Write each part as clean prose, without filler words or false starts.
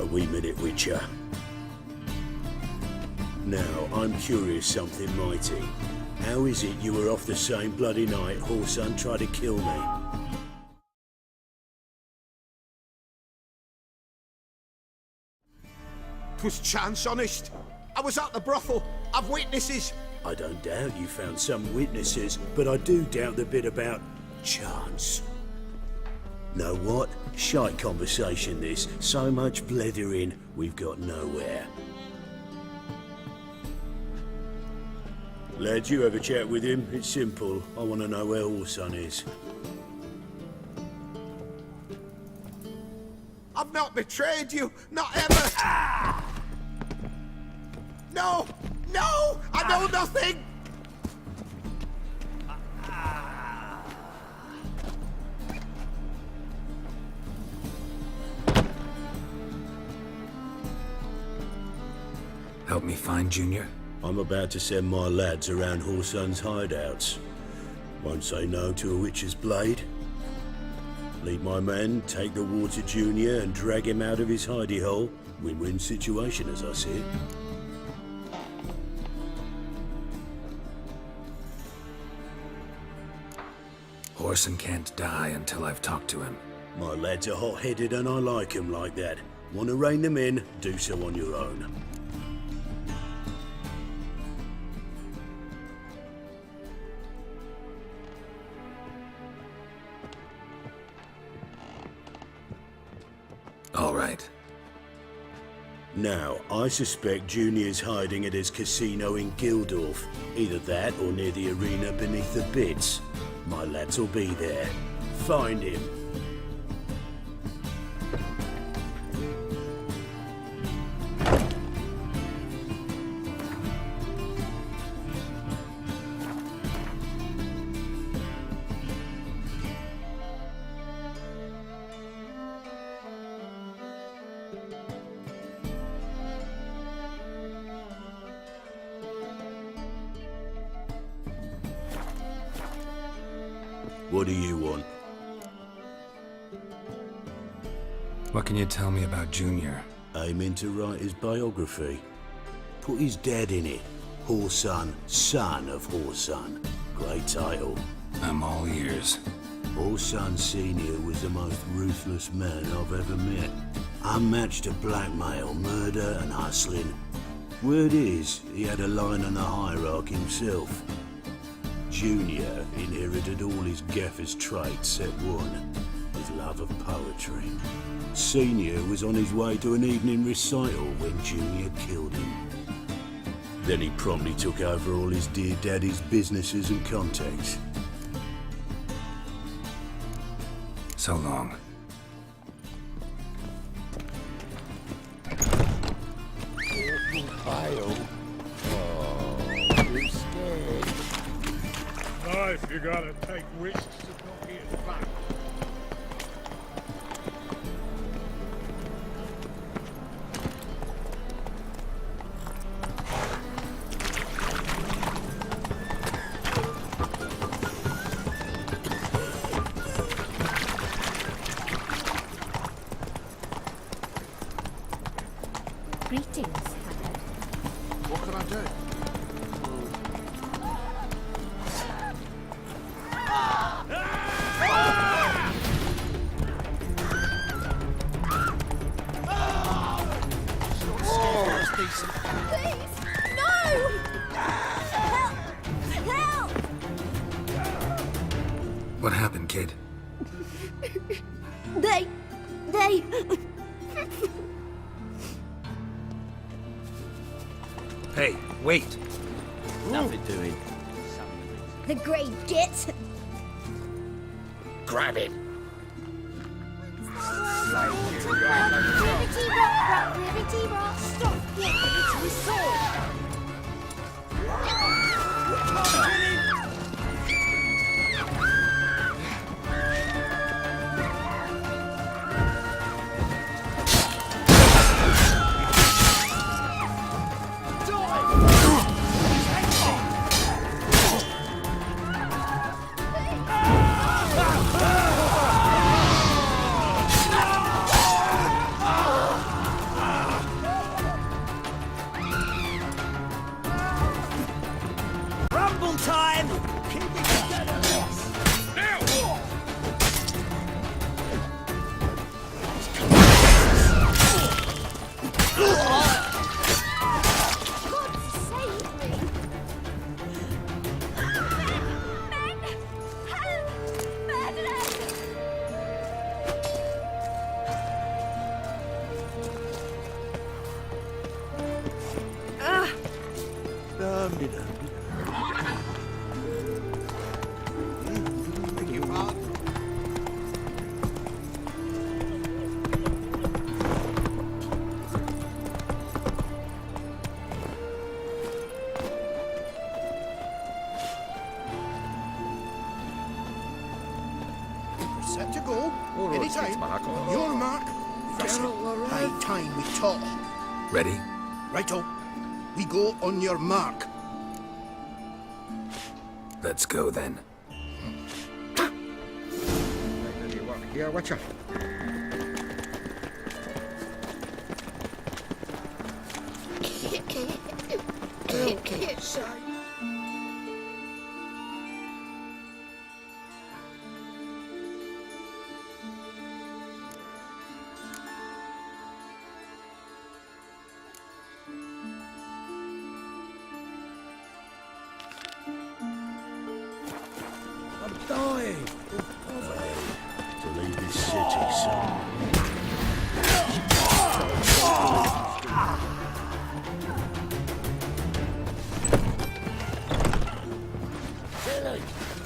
A wee minute, Witcher. Now, I'm curious something mighty. How is it you were off the same bloody night Whoreson tried to kill me? 'Twas chance, honest. I was at the brothel. I've witnesses. I don't doubt you found some witnesses, but I do doubt the bit about chance. Know what? Shite conversation this. So much blethering, we've got nowhere. Lad, you have a chat with him. It's simple. I want to know where Whoreson is. I've not betrayed you. Not ever. No! No! I know nothing! Help me find Junior? I'm about to send my lads around Whoreson's hideouts. Won't say no to a witch's blade. Lead my men, take the water Junior and drag him out of his hidey hole. Win-win situation, as I see it. Whoreson can't die until I've talked to him. My lads are hot-headed and I like 'em like that. Want to rein them in? Do so on your own. All right. Now, I suspect Junior's hiding at his casino in Gildorf. Either that or near the arena beneath the bits. My lads will be there. Find him. What do you want? What can you tell me about Junior? Aiming to write his biography. Put his dad in it. Whoreson, son of Whoreson. Great title. I'm all ears. Whoreson Sr. was the most ruthless man I've ever met. Unmatched at blackmail, murder and hustling. Word is, he had a line on the hierarchy himself. Junior inherited all his gaffer's traits except one, his love of poetry. Senior was on his way to an evening recital when Junior killed him. Then he promptly took over all his dear daddy's businesses and contacts. So long. Life, you gotta take risks to not get back. Greetings. What can I do? Please! No! Help! Help! What happened, kid? They... Hey, wait! Nothing doing. The great git. Grab it. Ribbity rock, ribbity rock, stop it, it's his sword. Beg your pardon. Set to go. Anytime. Your mark. High time we talk. Ready? Righto. We go on your mark. Let's go then. Here, watch out. Okay, Shai. I'm dying of poverty to leave this city, son.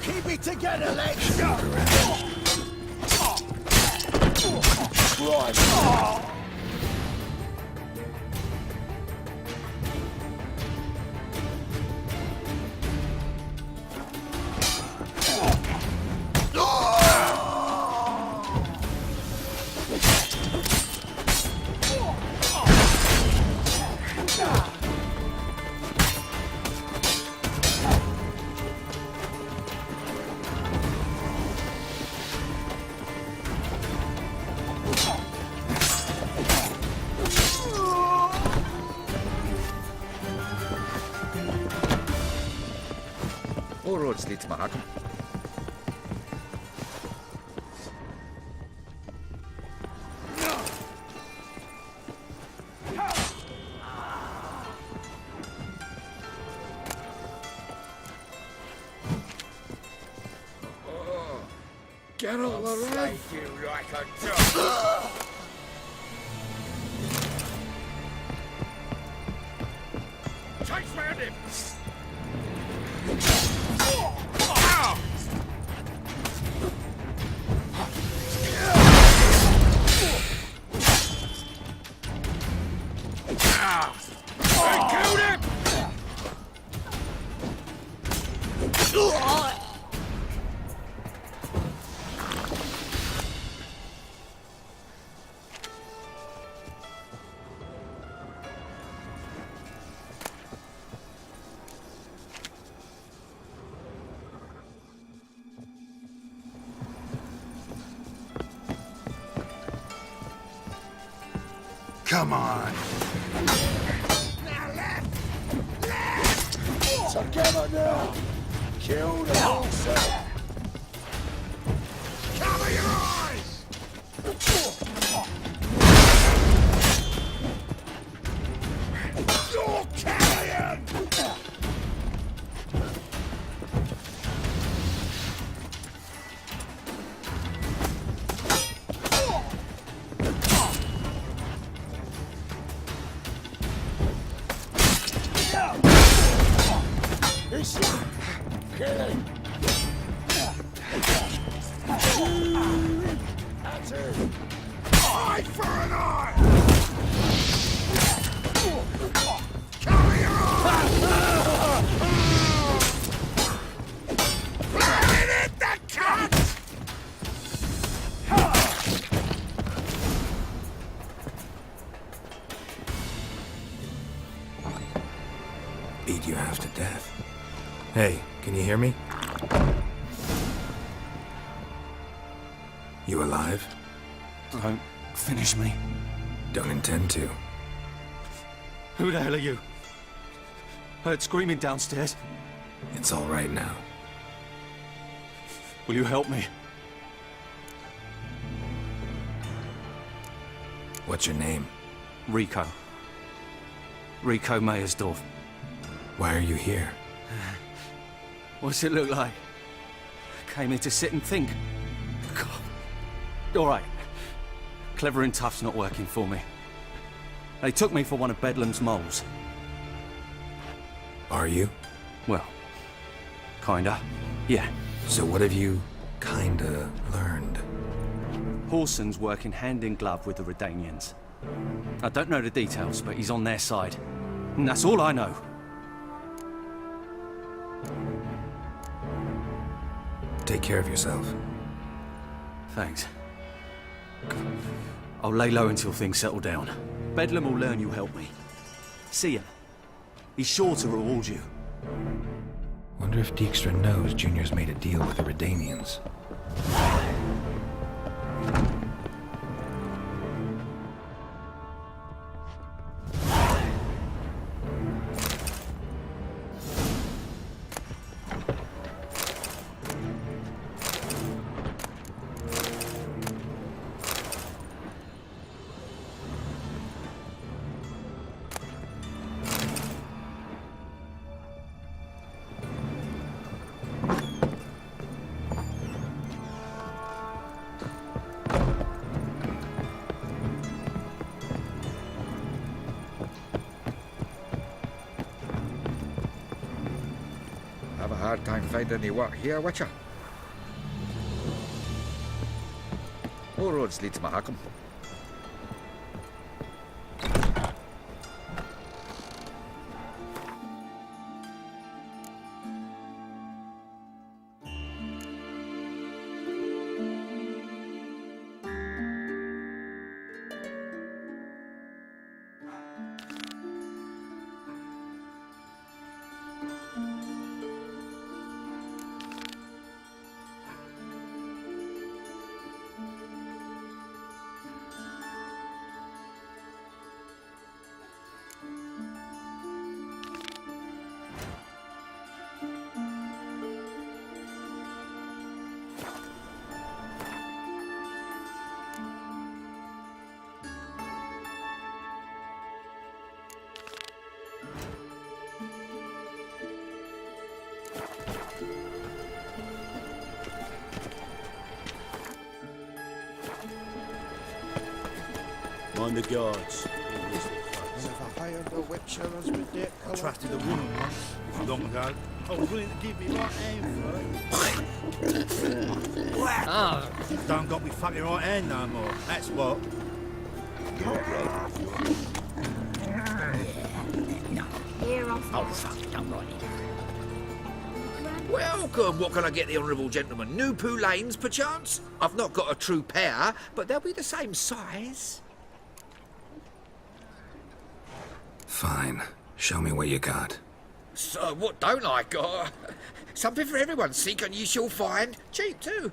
Keep it together, let's All roads lead to Mahakam. Get all right. You like a dog. Chase round him. I killed him. Come on. Together now. Kill the monster. Cover your eyes. You're carrion. It's killing. That's it. Eye for an eye. Cover your eye. Bring it, the cat. Beat you half to death. Hey, can you hear me? You alive? Don't finish me. Don't intend to. Who the hell are you? Heard screaming downstairs. It's all right now. Will you help me? What's your name? Rico. Rico Meyersdorf. Why are you here? What's it look like? Came here to sit and think. God. All right. Clever and tough's not working for me. They took me for one of Bedlam's moles. Are you? Well, kinda. Yeah. So what have you kinda learned? Horson's working hand in glove with the Redanians. I don't know the details, but he's on their side. And that's all I know. Take care of yourself. Thanks. I'll lay low until things settle down. Bedlam will learn you helped me. See him. He's sure to reward you. Wonder if Dijkstra knows Junior's made a deal with the Redanians. Have a hard time finding any work here, Witcher. All roads lead to Mahakam. Mind the guards. Never hired a Witcher as my debt I trusted a woman once, long ago. I was willing to give me right hand for it. Don't got me fucking right hand no more. That's what. Here off. Oh, fuck, don't write it. Welcome. What can I get the honourable gentleman? New Poo Lanes, perchance? I've not got a true pair, but they'll be the same size. Fine. Show me what you got. So, what don't I got? Something for everyone. Seek and ye shall find. Cheap, too.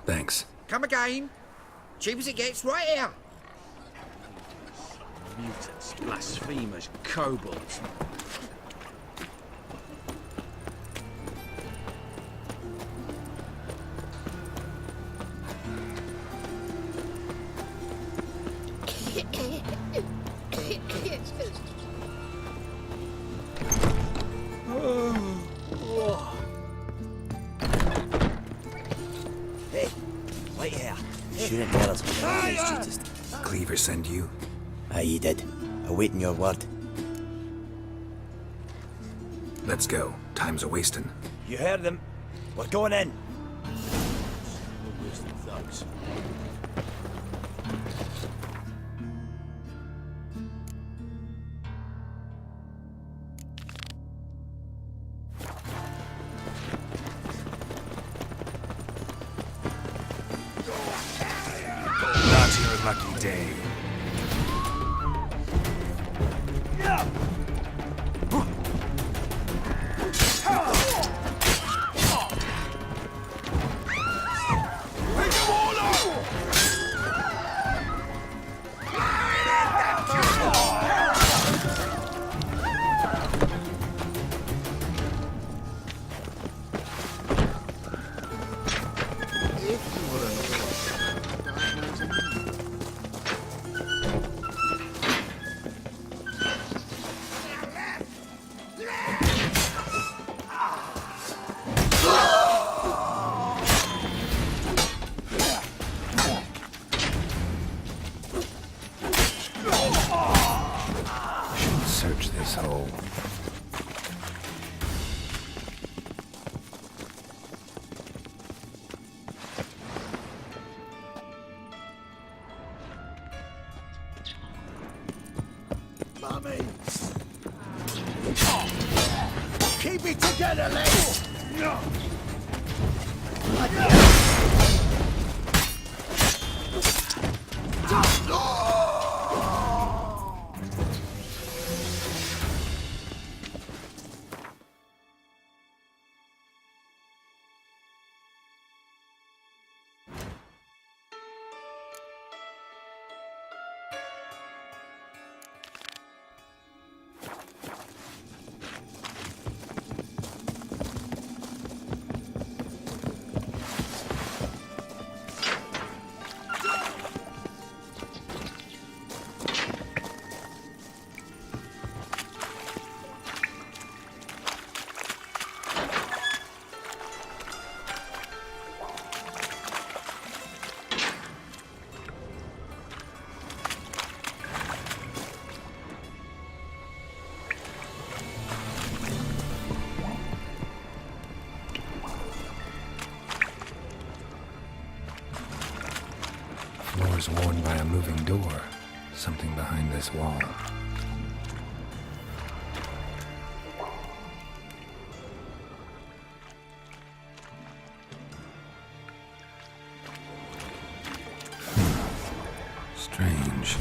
Thanks. Come again. Cheap as it gets, right here. Mutants, blasphemers, kobolds. Hey, wait here. Shouldn't tell us what it is, cheapest. Cleaver send you? Aye, he did. Awaiting your word. Let's go. Time's a wasting. You heard them. We're going in. Where's the thugs? Not your lucky day. Search this hole. Mummy! Keep it together, lads! Floor's worn by a moving door. Something behind this wall. Strange.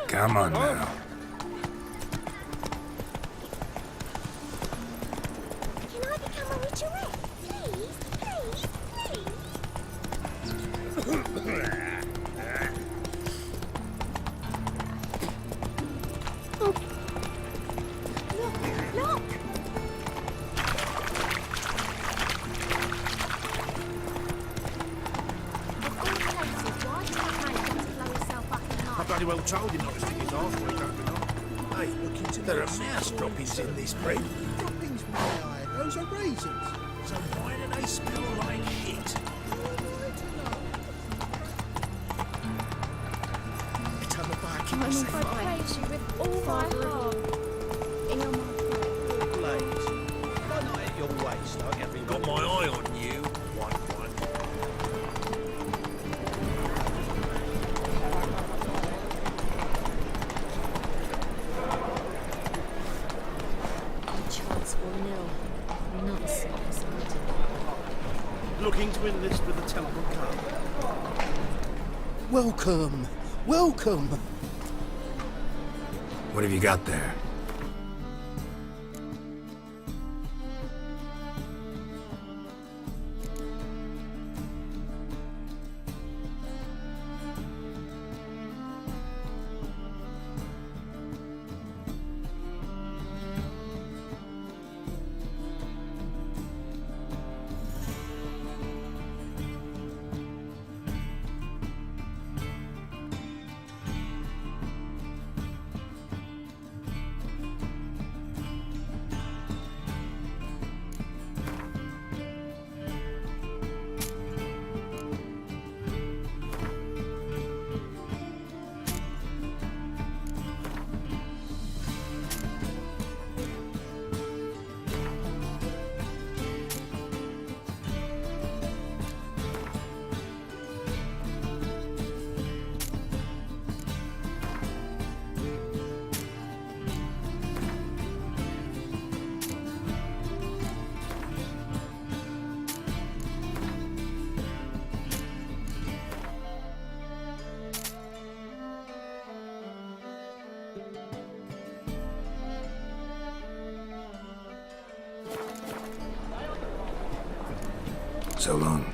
Come on now. Can I become a witcherette? Please, please, please. Oh. Look, look! Of all places, why did that man get to blow himself up in I half? bloody well told him not to stick his arse where he don't belong. Hey, look into there are mouse droppings in this bread. Droppings, my eye. Those are raisins. So why do they smell like it? Tell me back in the I same praise you with all my heart. In your mind. Blaze. I'm not at your waist, like everyone. Got my eye on you, one. Chance will nil. Not satisfied. Looking to enlist with the Temple Cup. Welcome, welcome. What have you got there? So long.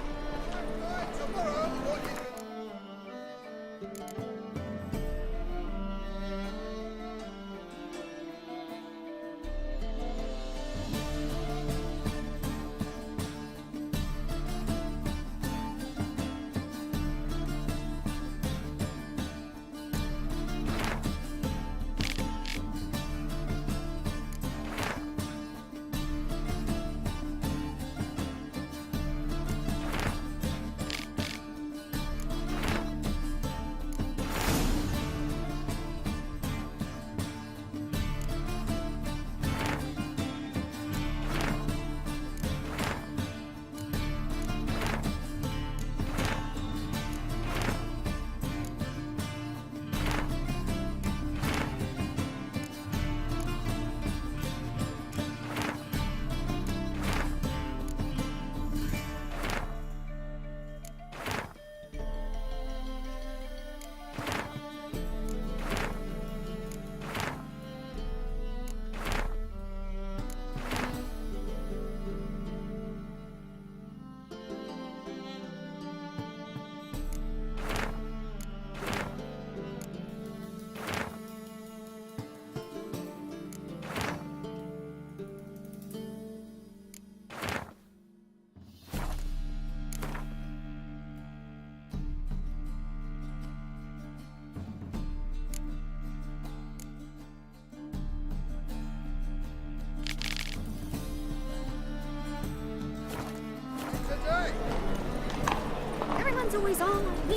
Everyone's always on me.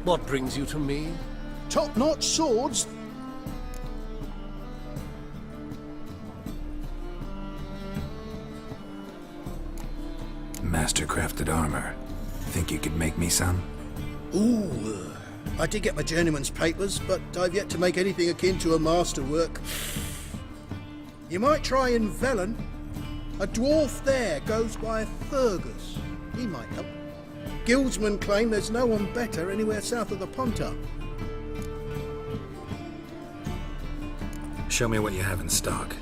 What brings you to me? Top-notch swords. Master-crafted armor. Think you could make me some? Ooh, I did get my journeyman's papers, but I've yet to make anything akin to a masterwork. You might try in Velen. A dwarf there goes by Fergus. He might help. Guildsmen claim there's no one better anywhere south of the Pontar. Show me what you have in stock.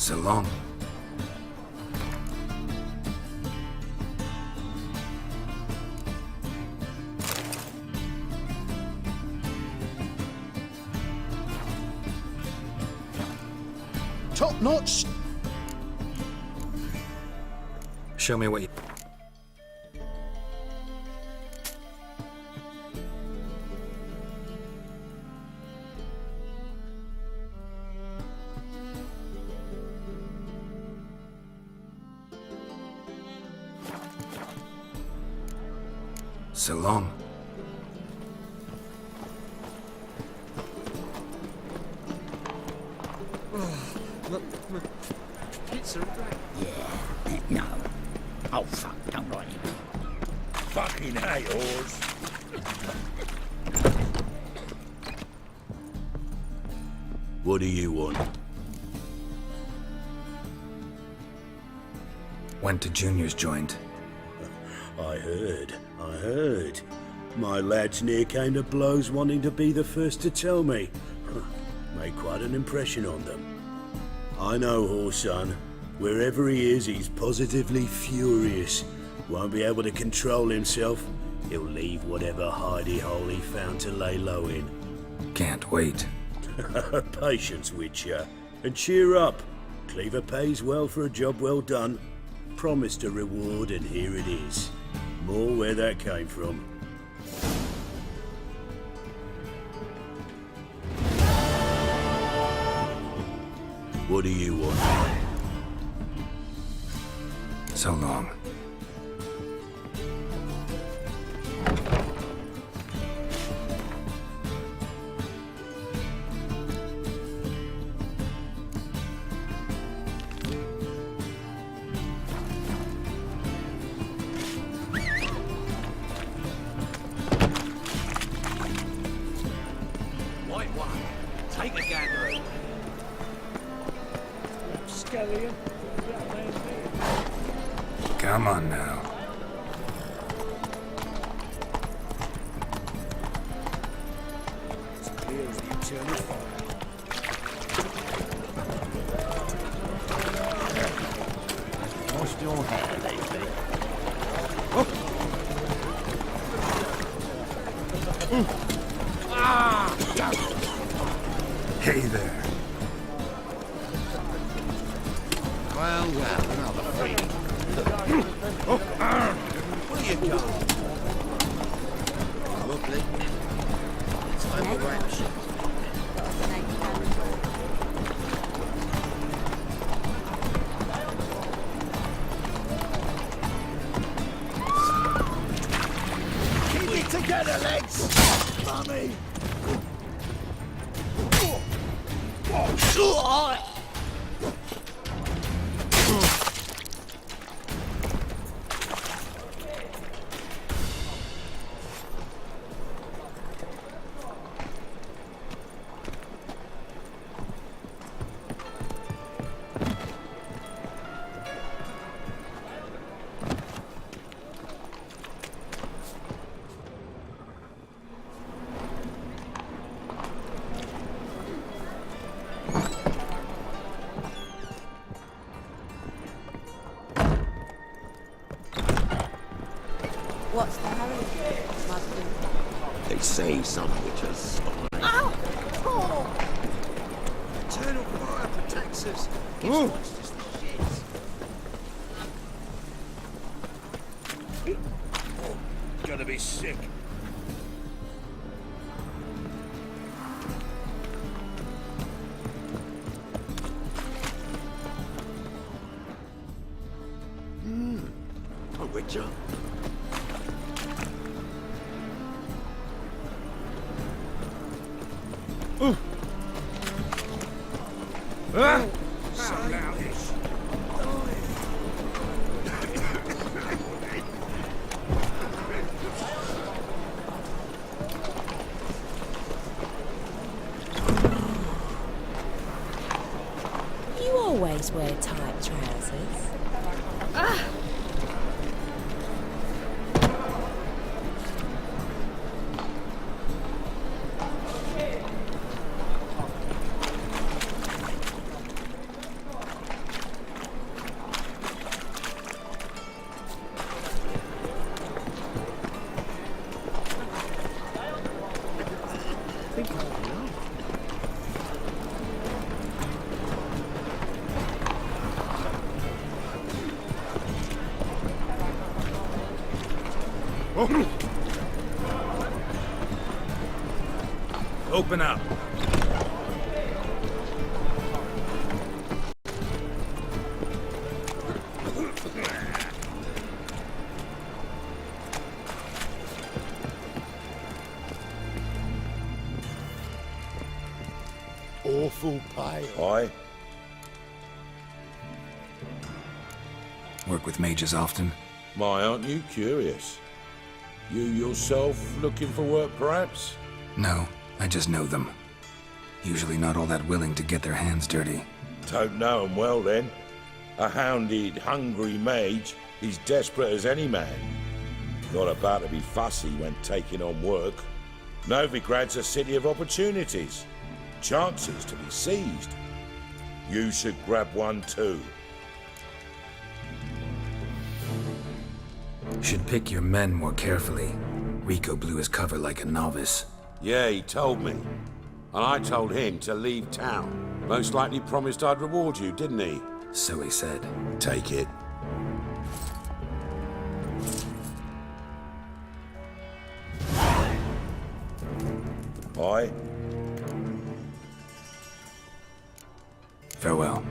So long. Top-notch. Show me what you... So long. Pizza. Yeah, no. Oh, fuck, don't write it. Fucking hate yours. What do you want? Went to Junior's joint. I heard. My lads near came to blows wanting to be the first to tell me. Made quite an impression on them. I know Horson. Wherever he is, he's positively furious. Won't be able to control himself. He'll leave whatever hidey hole he found to lay low in. Can't wait. Patience, Witcher. And cheer up. Cleaver pays well for a job well done. Promised a reward, and here it is. More where that came from. What do you want? So long. White one. Take a gander. Scallion. Come on now. It's clear as the eternal fire. Washed your hair lately? Hey there. Well, another freebie. Where you going? Lovely. Time for action. Keep it together, legs! Mummy! What's the hurry? They say some witches spy. Ow! Oh! Eternal fire protects us. Gives monsters the shits. Gonna be sick. A witcher? You always wear tight trousers. Open up. Awful pale. Aye? Work with mages often? My, aren't you curious? You yourself looking for work, perhaps? No, I just know them. Usually not all that willing to get their hands dirty. Don't know 'em well, then. A hounded, hungry mage is desperate as any man. Not about to be fussy when taking on work. Novigrad's a city of opportunities. Chances to be seized. You should grab one too. Should pick your men more carefully. Rico blew his cover like a novice. Yeah, he told me. And I told him to leave town. Most likely promised I'd reward you, didn't he? So he said. Take it. Aye? Farewell.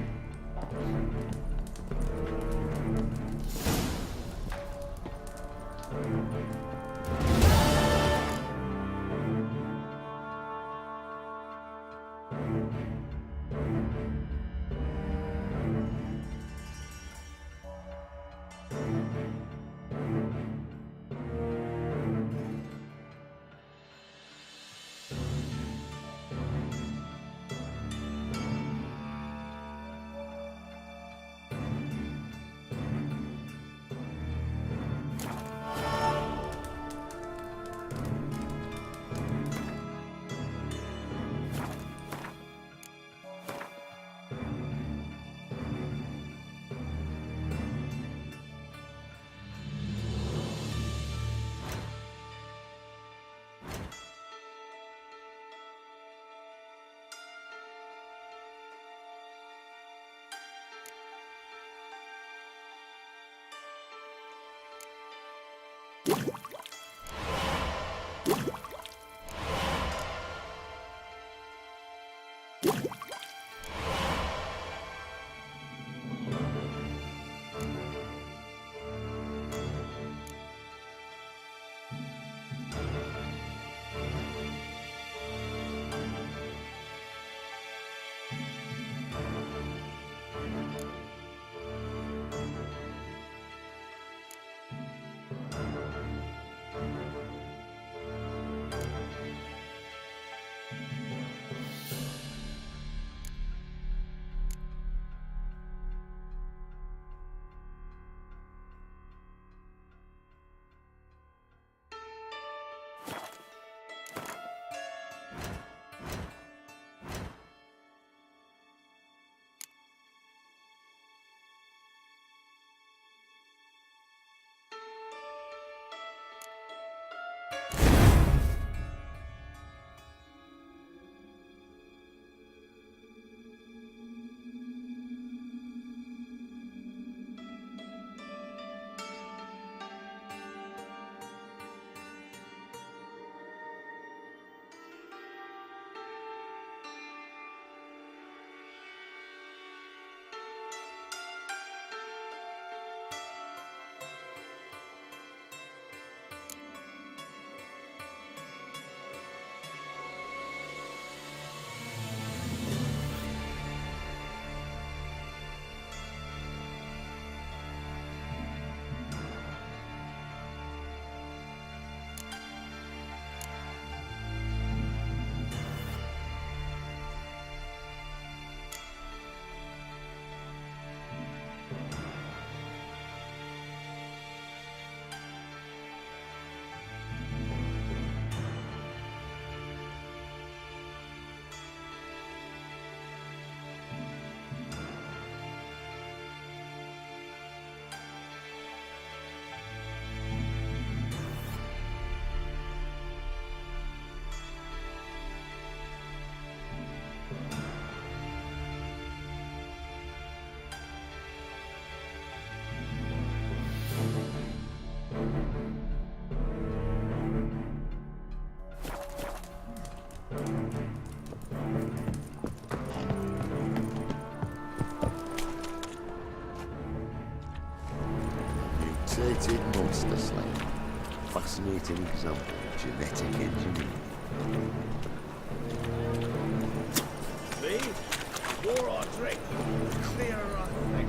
Mutated monster slave. Fascinating example of genetic engineering. See? The more I drink, the clearer I think.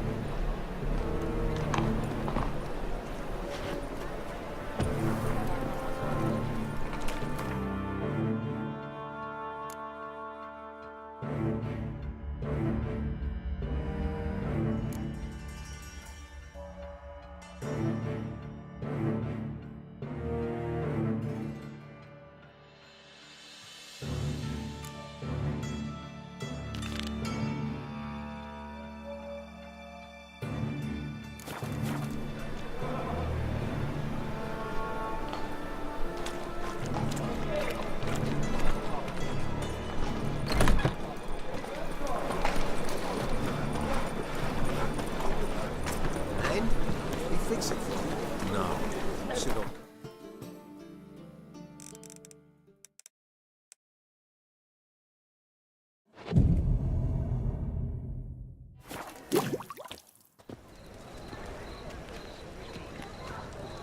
No. Sit up.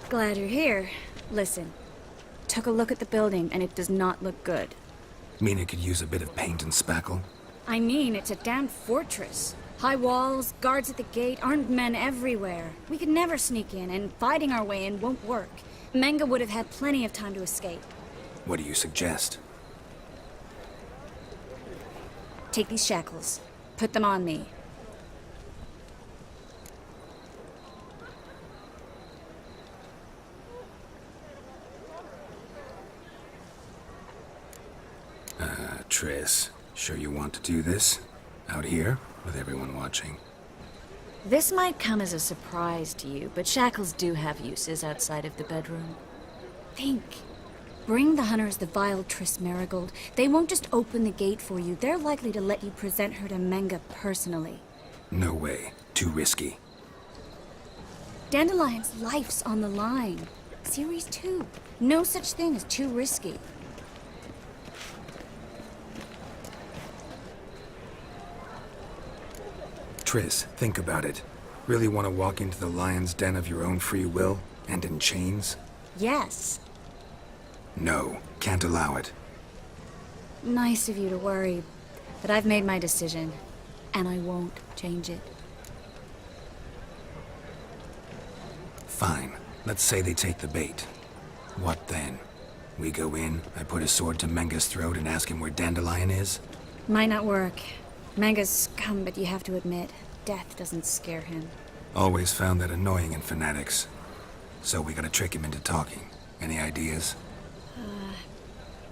Glad you're here. Listen, took a look at the building and it does not look good. Mean it could use a bit of paint and spackle? I mean, it's a damn fortress. High walls, guards at the gate, armed men everywhere. We could never sneak in, and fighting our way in won't work. Menga would have had plenty of time to escape. What do you suggest? Take these shackles. Put them on me. Triss, sure you want to do this? Out here, with everyone watching? This might come as a surprise to you, but shackles do have uses outside of the bedroom. Think. Bring the hunters the vile Triss Marigold. They won't just open the gate for you. They're likely to let you present her to Menga personally. No way. Too risky. Dandelion's life's on the line. Series 2. No such thing as too risky. Triss, think about it. Really want to walk into the lion's den of your own free will, and in chains? Yes. No, can't allow it. Nice of you to worry, but I've made my decision, and I won't change it. Fine. Let's say they take the bait. What then? We go in, I put a sword to Menga's throat and ask him where Dandelion is? Might not work. Menga's scum, but you have to admit, death doesn't scare him. Always found that annoying in fanatics. So we gotta trick him into talking. Any ideas?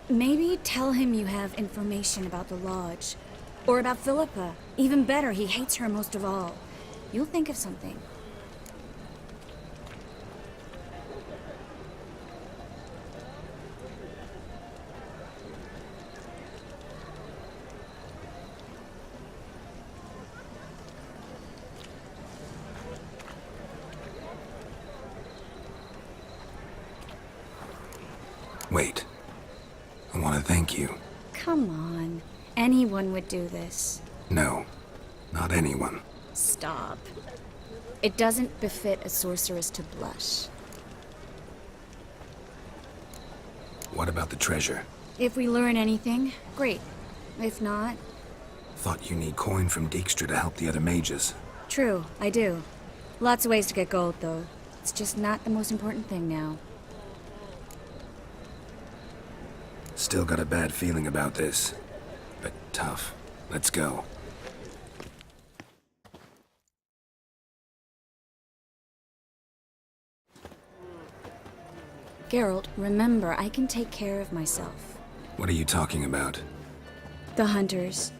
Maybe tell him you have information about the Lodge. Or about Philippa. Even better, he hates her most of all. You'll think of something. Wait. I want to thank you. Come on. Anyone would do this. No. Not anyone. Stop. It doesn't befit a sorceress to blush. What about the treasure? If we learn anything, great. If not... Thought you need coin from Dijkstra to help the other mages. True, I do. Lots of ways to get gold, though. It's just not the most important thing now. Still got a bad feeling about this. But tough. Let's go. Geralt, remember, I can take care of myself. What are you talking about? The hunters.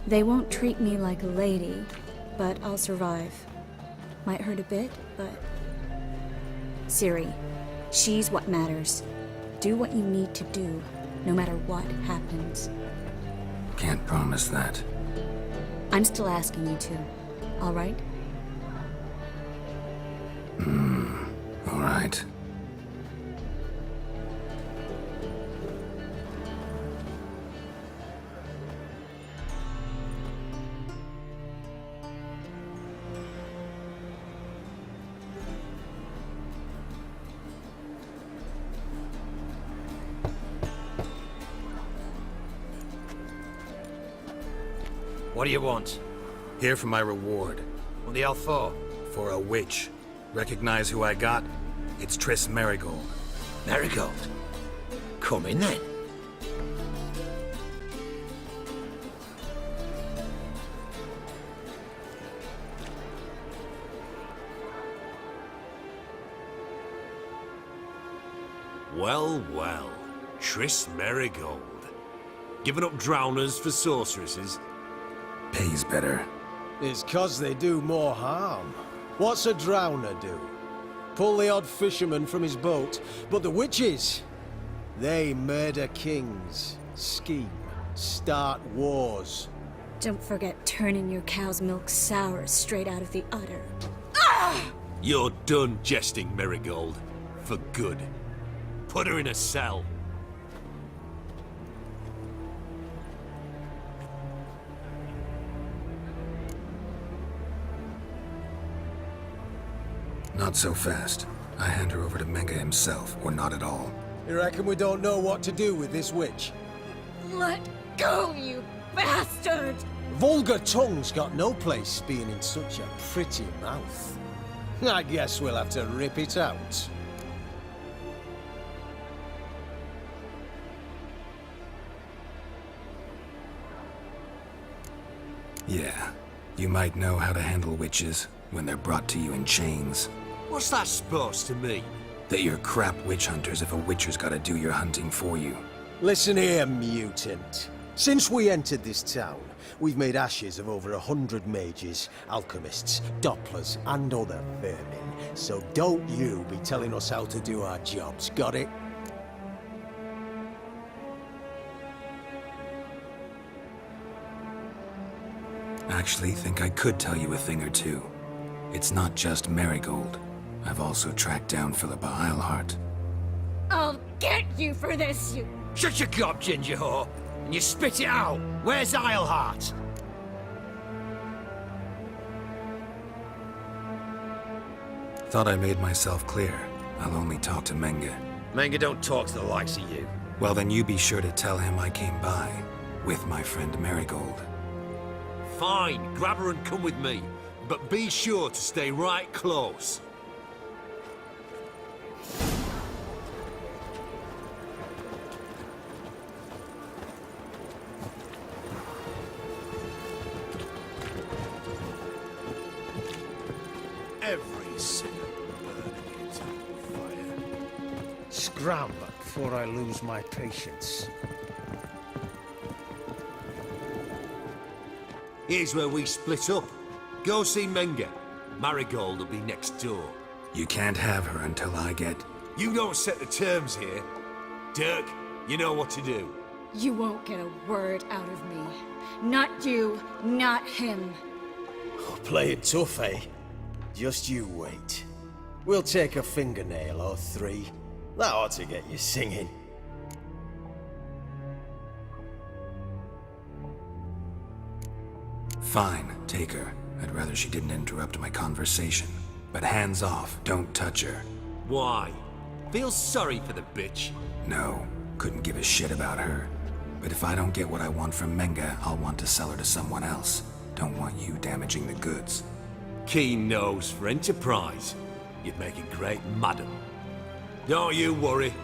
They won't treat me like a lady, but I'll survive. Might hurt a bit, but... Ciri, she's what matters. Do what you need to do, no matter what happens. Can't promise that. I'm still asking you to, all right? All right. What do you want? Here for my reward. What the hell for? For a witch. Recognize who I got? It's Triss Marigold. Marigold? Come in then. Well, well. Triss Marigold. Giving up drowners for sorceresses? Pays better. It's 'cause they do more harm. What's a drowner do? Pull the odd fisherman from his boat. But the witches, they murder kings, scheme, start wars. Don't forget turning your cow's milk sour straight out of the udder. You're done jesting, Marigold. For good. Put her in a cell. Not so fast. I hand her over to Menga himself, or not at all. You reckon we don't know what to do with this witch? Let go, you bastard! Vulgar tongue's got no place being in such a pretty mouth. I guess we'll have to rip it out. Yeah. You might know how to handle witches when they're brought to you in chains. What's that supposed to mean? That you're crap witch hunters if a witcher's gotta do your hunting for you. Listen here, mutant. Since we entered this town, we've made ashes of over 100 mages, alchemists, dopplers, and other vermin. So don't you be telling us how to do our jobs, got it? Actually, think I could tell you a thing or two. It's not just Marigold. I've also tracked down Philippa Eilhart. I'll get you for this, you... Shut your gob, ginger whore, and you spit it out. Where's Eilhart? Thought I made myself clear. I'll only talk to Menga. Menga don't talk to the likes of you. Well, then you be sure to tell him I came by. With my friend Marigold. Fine, grab her and come with me. But be sure to stay right close. Every single burning it on fire. Scram before I lose my patience. Here's where we split up. Go see Menga. Marigold will be next door. You can't have her until I get... You don't set the terms here. Dirk, you know what to do. You won't get a word out of me. Not you, not him. Oh, play it tough, eh? Just you wait. We'll take a fingernail or three. That ought to get you singing. Fine, take her. I'd rather she didn't interrupt my conversation. But hands off, don't touch her. Why? Feel sorry for the bitch? No, couldn't give a shit about her. But if I don't get what I want from Menga, I'll want to sell her to someone else. Don't want you damaging the goods. Keen nose for enterprise. You'd make a great madam. Don't you worry.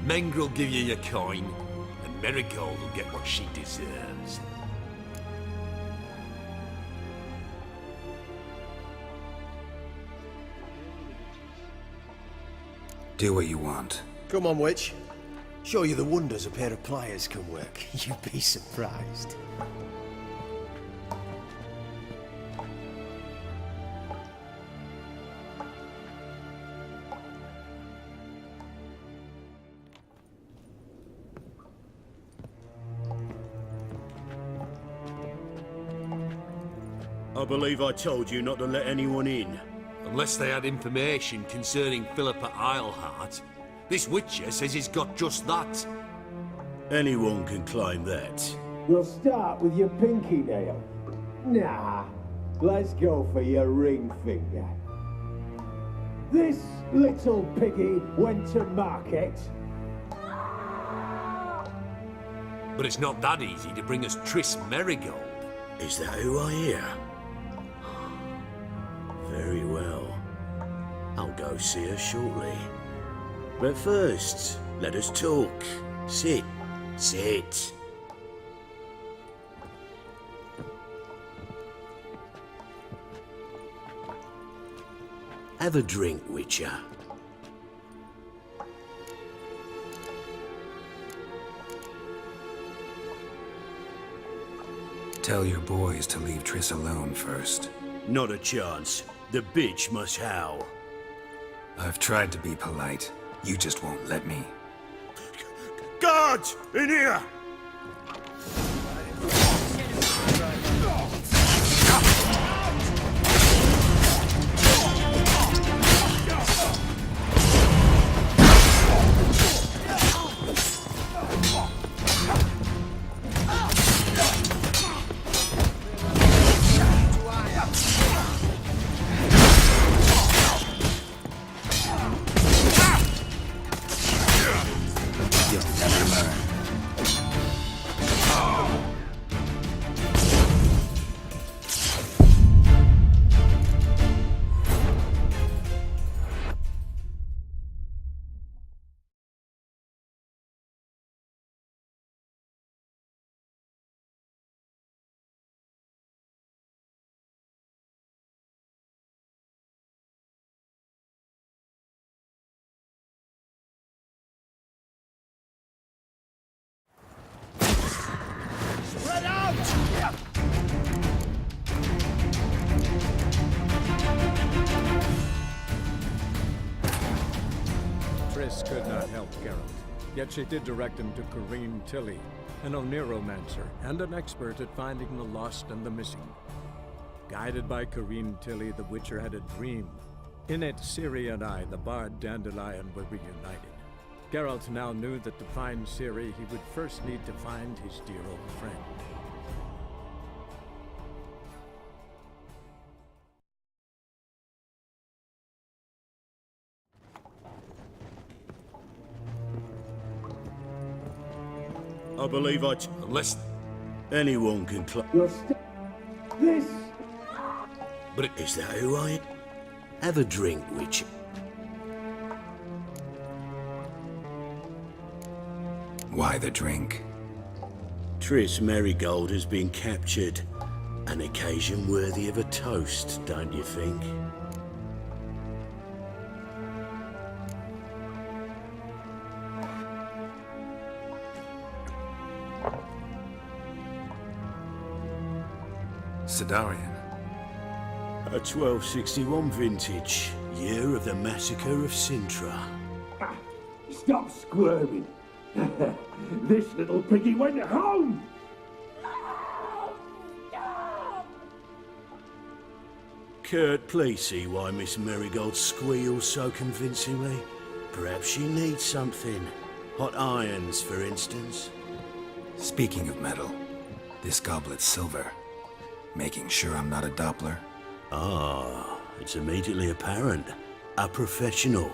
Mengrel will give you your coin, and Marigold will get what she deserves. Do what you want. Come on, witch. Show you the wonders a pair of pliers can work. You'd be surprised. I believe I told you not to let anyone in. Unless they had information concerning Philippa Eilhart. This witcher says he's got just that. Anyone can claim that. You'll start with your pinky nail. Nah, let's go for your ring finger. This little piggy went to market. But it's not that easy to bring us Tris Marigold. Is that who I hear? Very well. I'll go see her shortly. But first, let us talk. Sit. Sit. Have a drink, Witcher. Tell your boys to leave Triss alone first. Not a chance. The bitch must howl. I've tried to be polite. You just won't let me. Guards! In here! Triss could not help Geralt, yet she did direct him to Kareem Tilly, an Oniromancer and an expert at finding the lost and the missing. Guided by Kareem Tilly, the Witcher had a dream. In it, Ciri and I, the bard Dandelion, were reunited. Geralt now knew that to find Ciri, he would first need to find his dear old friend. I believe unless anyone can This... But is that who I am? Have a drink, Witcher. Why the drink? Triss Merigold has been captured. An occasion worthy of a toast, don't you think? Sidarian. A 1261 vintage, year of the massacre of Sintra. Stop squirming. This little piggy went home! Kurt, please see why Miss Merigold squeals so convincingly. Perhaps she needs something. Hot irons, for instance. Speaking of metal, this goblet's silver. Making sure I'm not a Doppler? Ah, it's immediately apparent. A professional.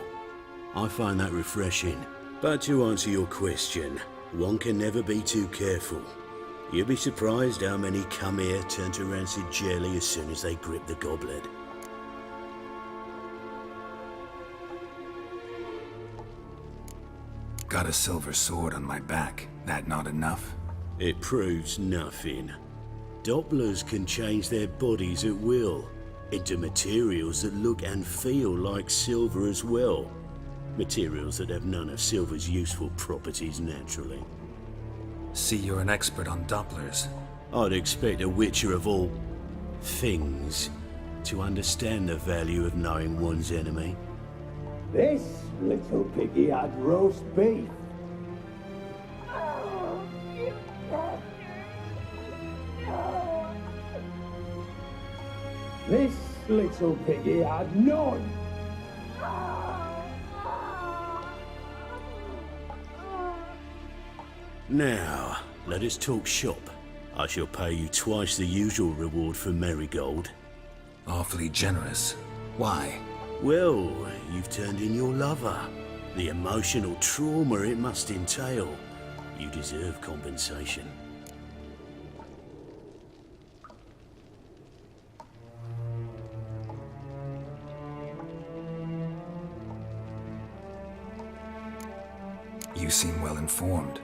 I find that refreshing. But to answer your question, one can never be too careful. You'll be surprised how many come here turn to rancid jelly as soon as they grip the goblet. Got a silver sword on my back. That not enough? It proves nothing. Dopplers can change their bodies at will, into materials that look and feel like silver as well. Materials that have none of silver's useful properties naturally. See, you're an expert on Dopplers. I'd expect a Witcher of all things to understand the value of knowing one's enemy. This little piggy had roast beef. This little piggy had none. Now, let us talk shop. I shall pay you twice the usual reward for Merigold. Awfully generous. Why? Well, you've turned in your lover. The emotional trauma it must entail. You deserve compensation. You seem well informed.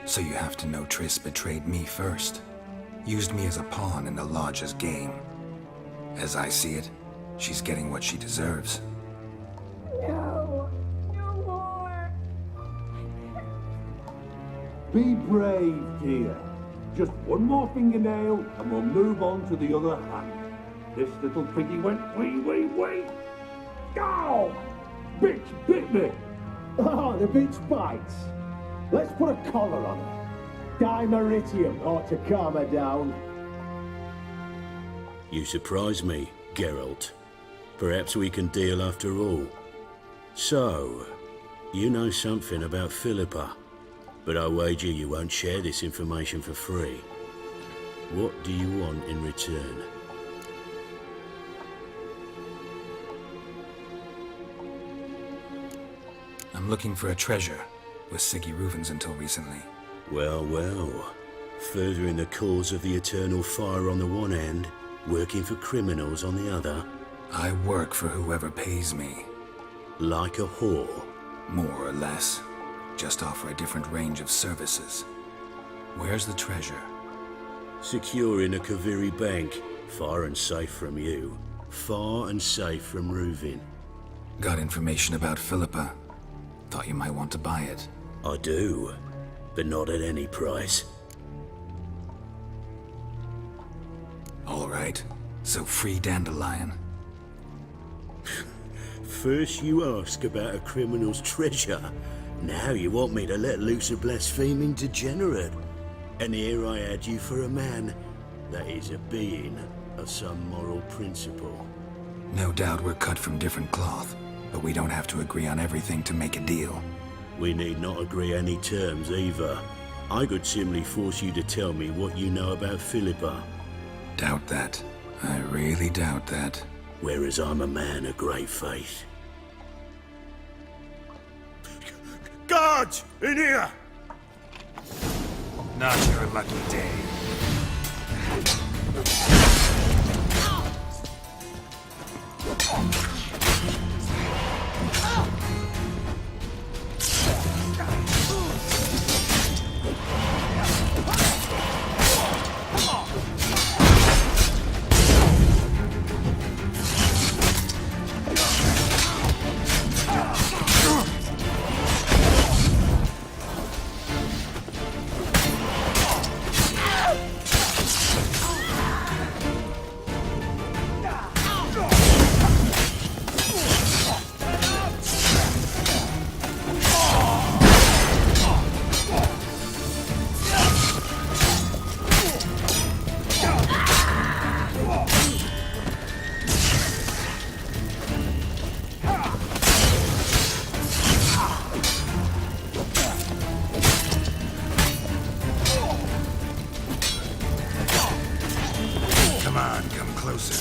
So you have to know Triss betrayed me first. Used me as a pawn in the Lodge's game. As I see it, she's getting what she deserves. No, no more. Be brave, dear. Just one more fingernail and we'll move on to the other hand. This little piggy went wee. Ow! Bitch bit me. Oh, the bitch bites. Let's put a collar on her. Dimeritium ought to calm her down. You surprise me, Geralt. Perhaps we can deal after all. So, you know something about Philippa, but I wager you won't share this information for free. What do you want in return? I'm looking for a treasure. Was Siggy Reuven's until recently. Well, furthering the cause of the eternal fire on the one hand, working for criminals on the other. I work for whoever pays me. Like a whore? More or less. Just offer a different range of services. Where's the treasure? Secure in a Kaviri bank. Far and safe from you. Far and safe from Reuven. Got information about Philippa. Thought you might want to buy it. I do, but not at any price. All right, so free Dandelion. First you ask about a criminal's treasure. Now you want me to let loose a blaspheming degenerate. And here I had you for a man. That is a being of some moral principle. No doubt we're cut from different cloth, but we don't have to agree on everything to make a deal. We need not agree any terms either. I could simply force you to tell me what you know about Philippa. Doubt that. I really doubt that. Whereas I'm a man of great faith. Guards! In here! Not your lucky day. Come on, come closer.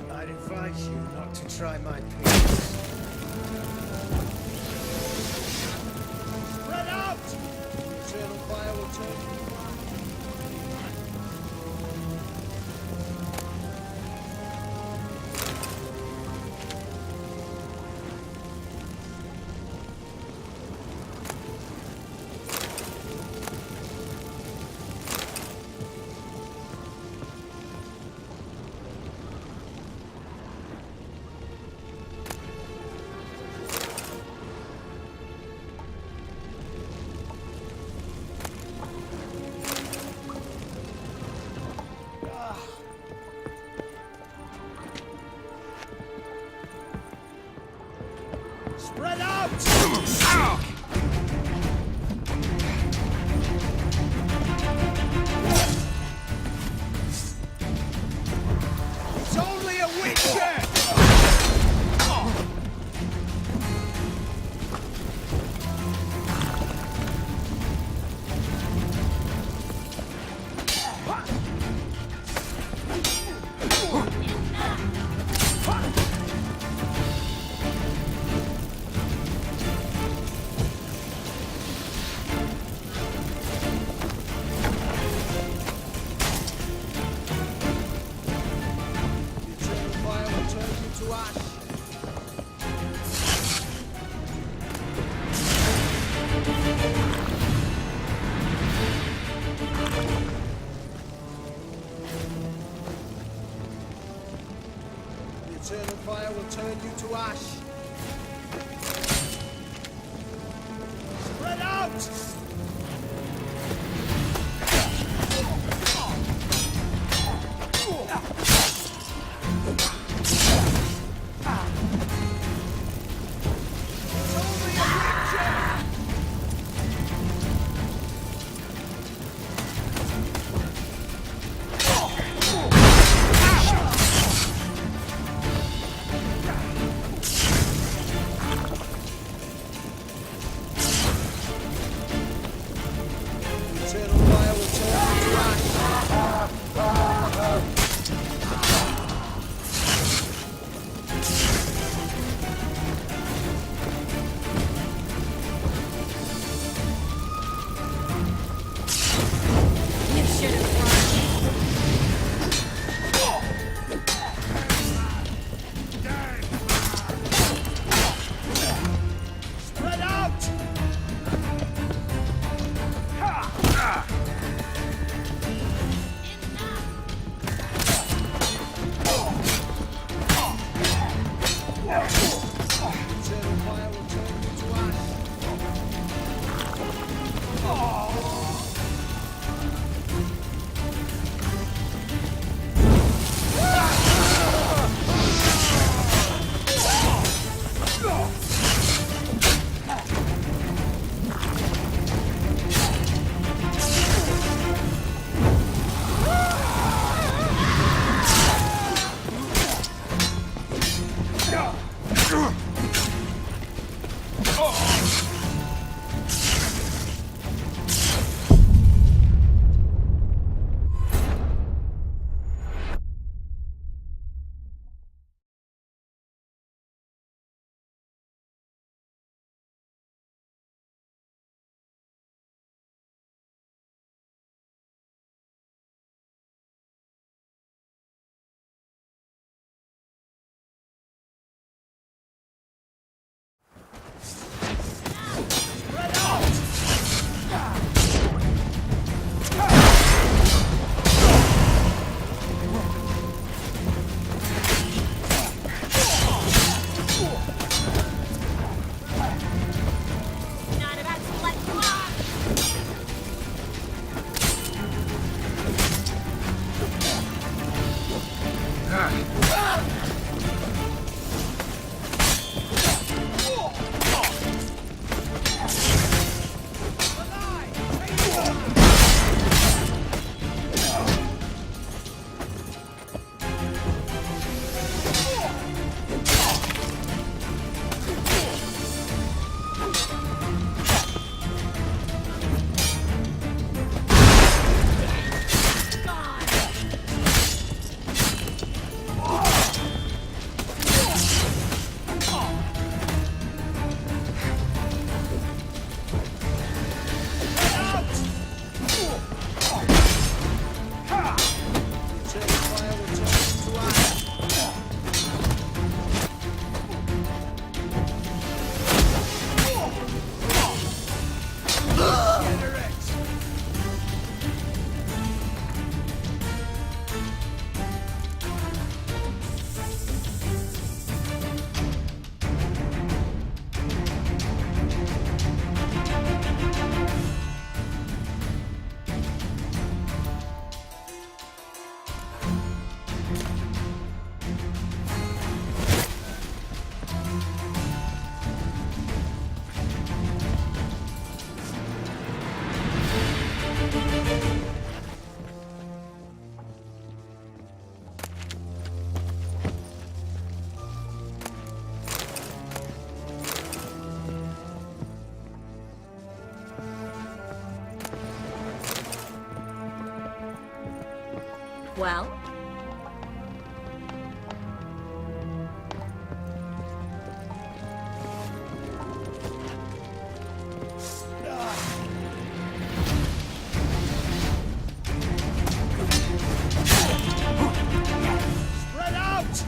I'd advise you not to try my peace. Spread out! Eternal fire will turn you. Spread out! It's only a witcher! Eternal fire will turn you to ash. Spread out! Well? Spread out!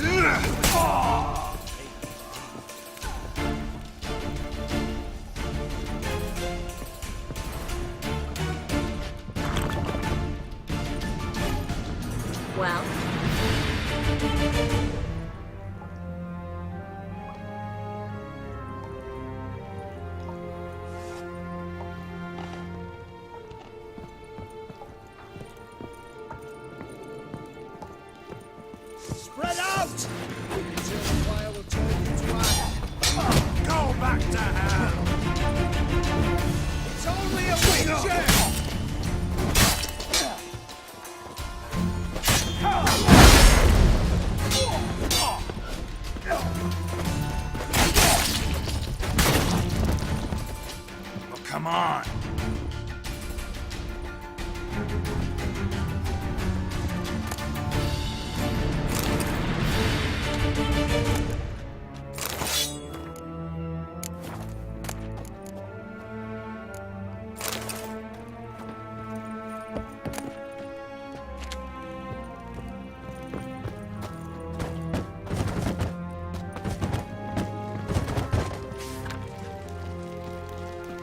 Degenerate! Well? Spread out! Eternal fire will turn you to ash. Go back to hell! It's only a witcher! Well, come on.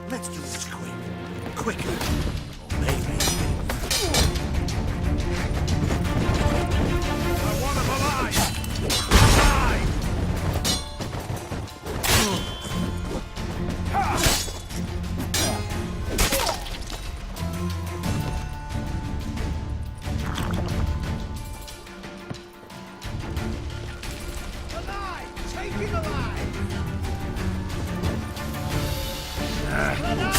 Let's do this quick. Quicker. Or maybe. I want him alive! Alive! Alive! Take it alive! Spread out!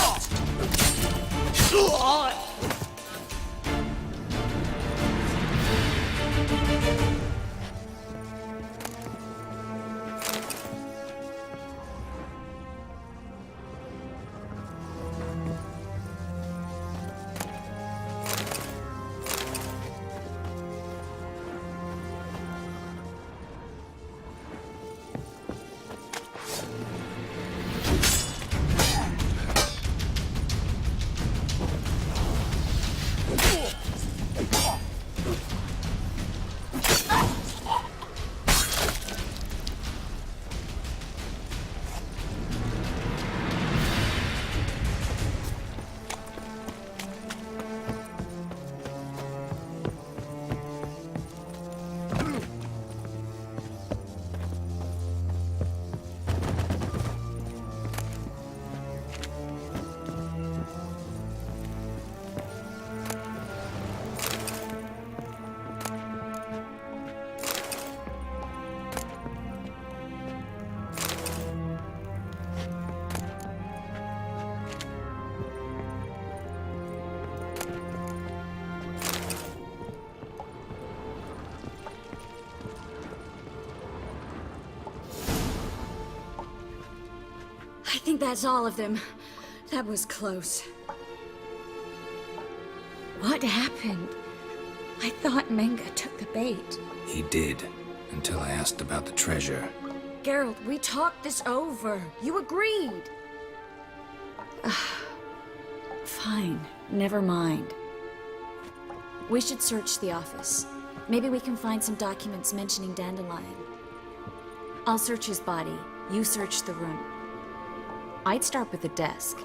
think that's all of them. That was close. What happened? I thought Menga took the bait. He did, until I asked about the treasure. Geralt, we talked this over. You agreed. Fine, never mind. We should search the office. Maybe we can find some documents mentioning Dandelion. I'll search his body. You search the room. I'd start with the desk.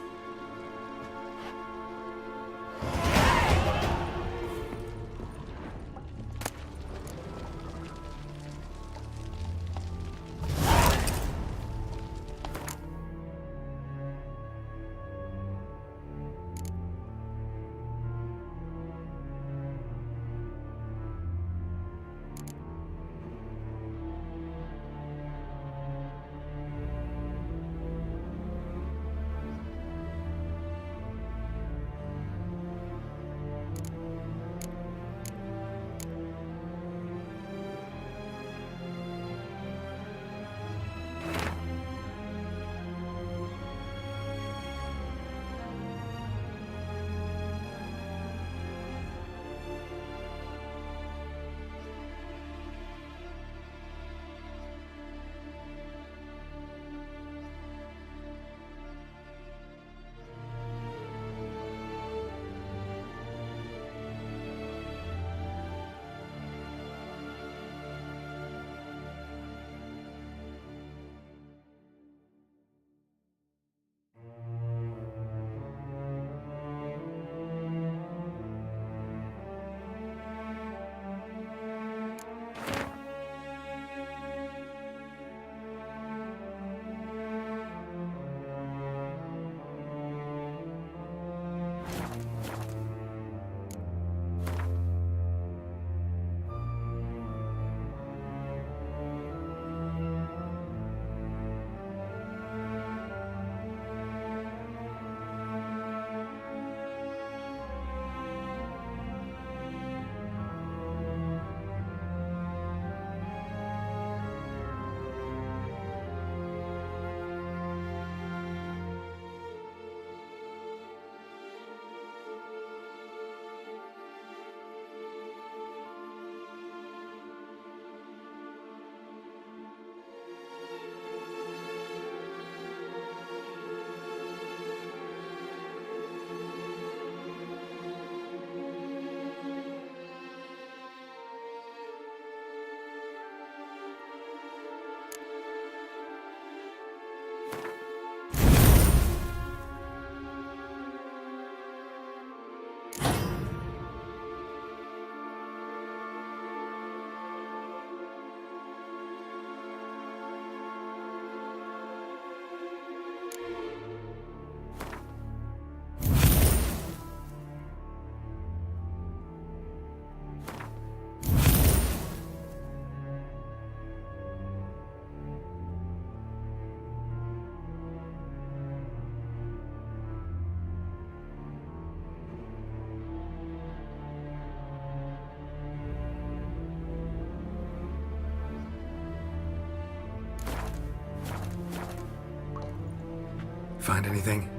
Find anything?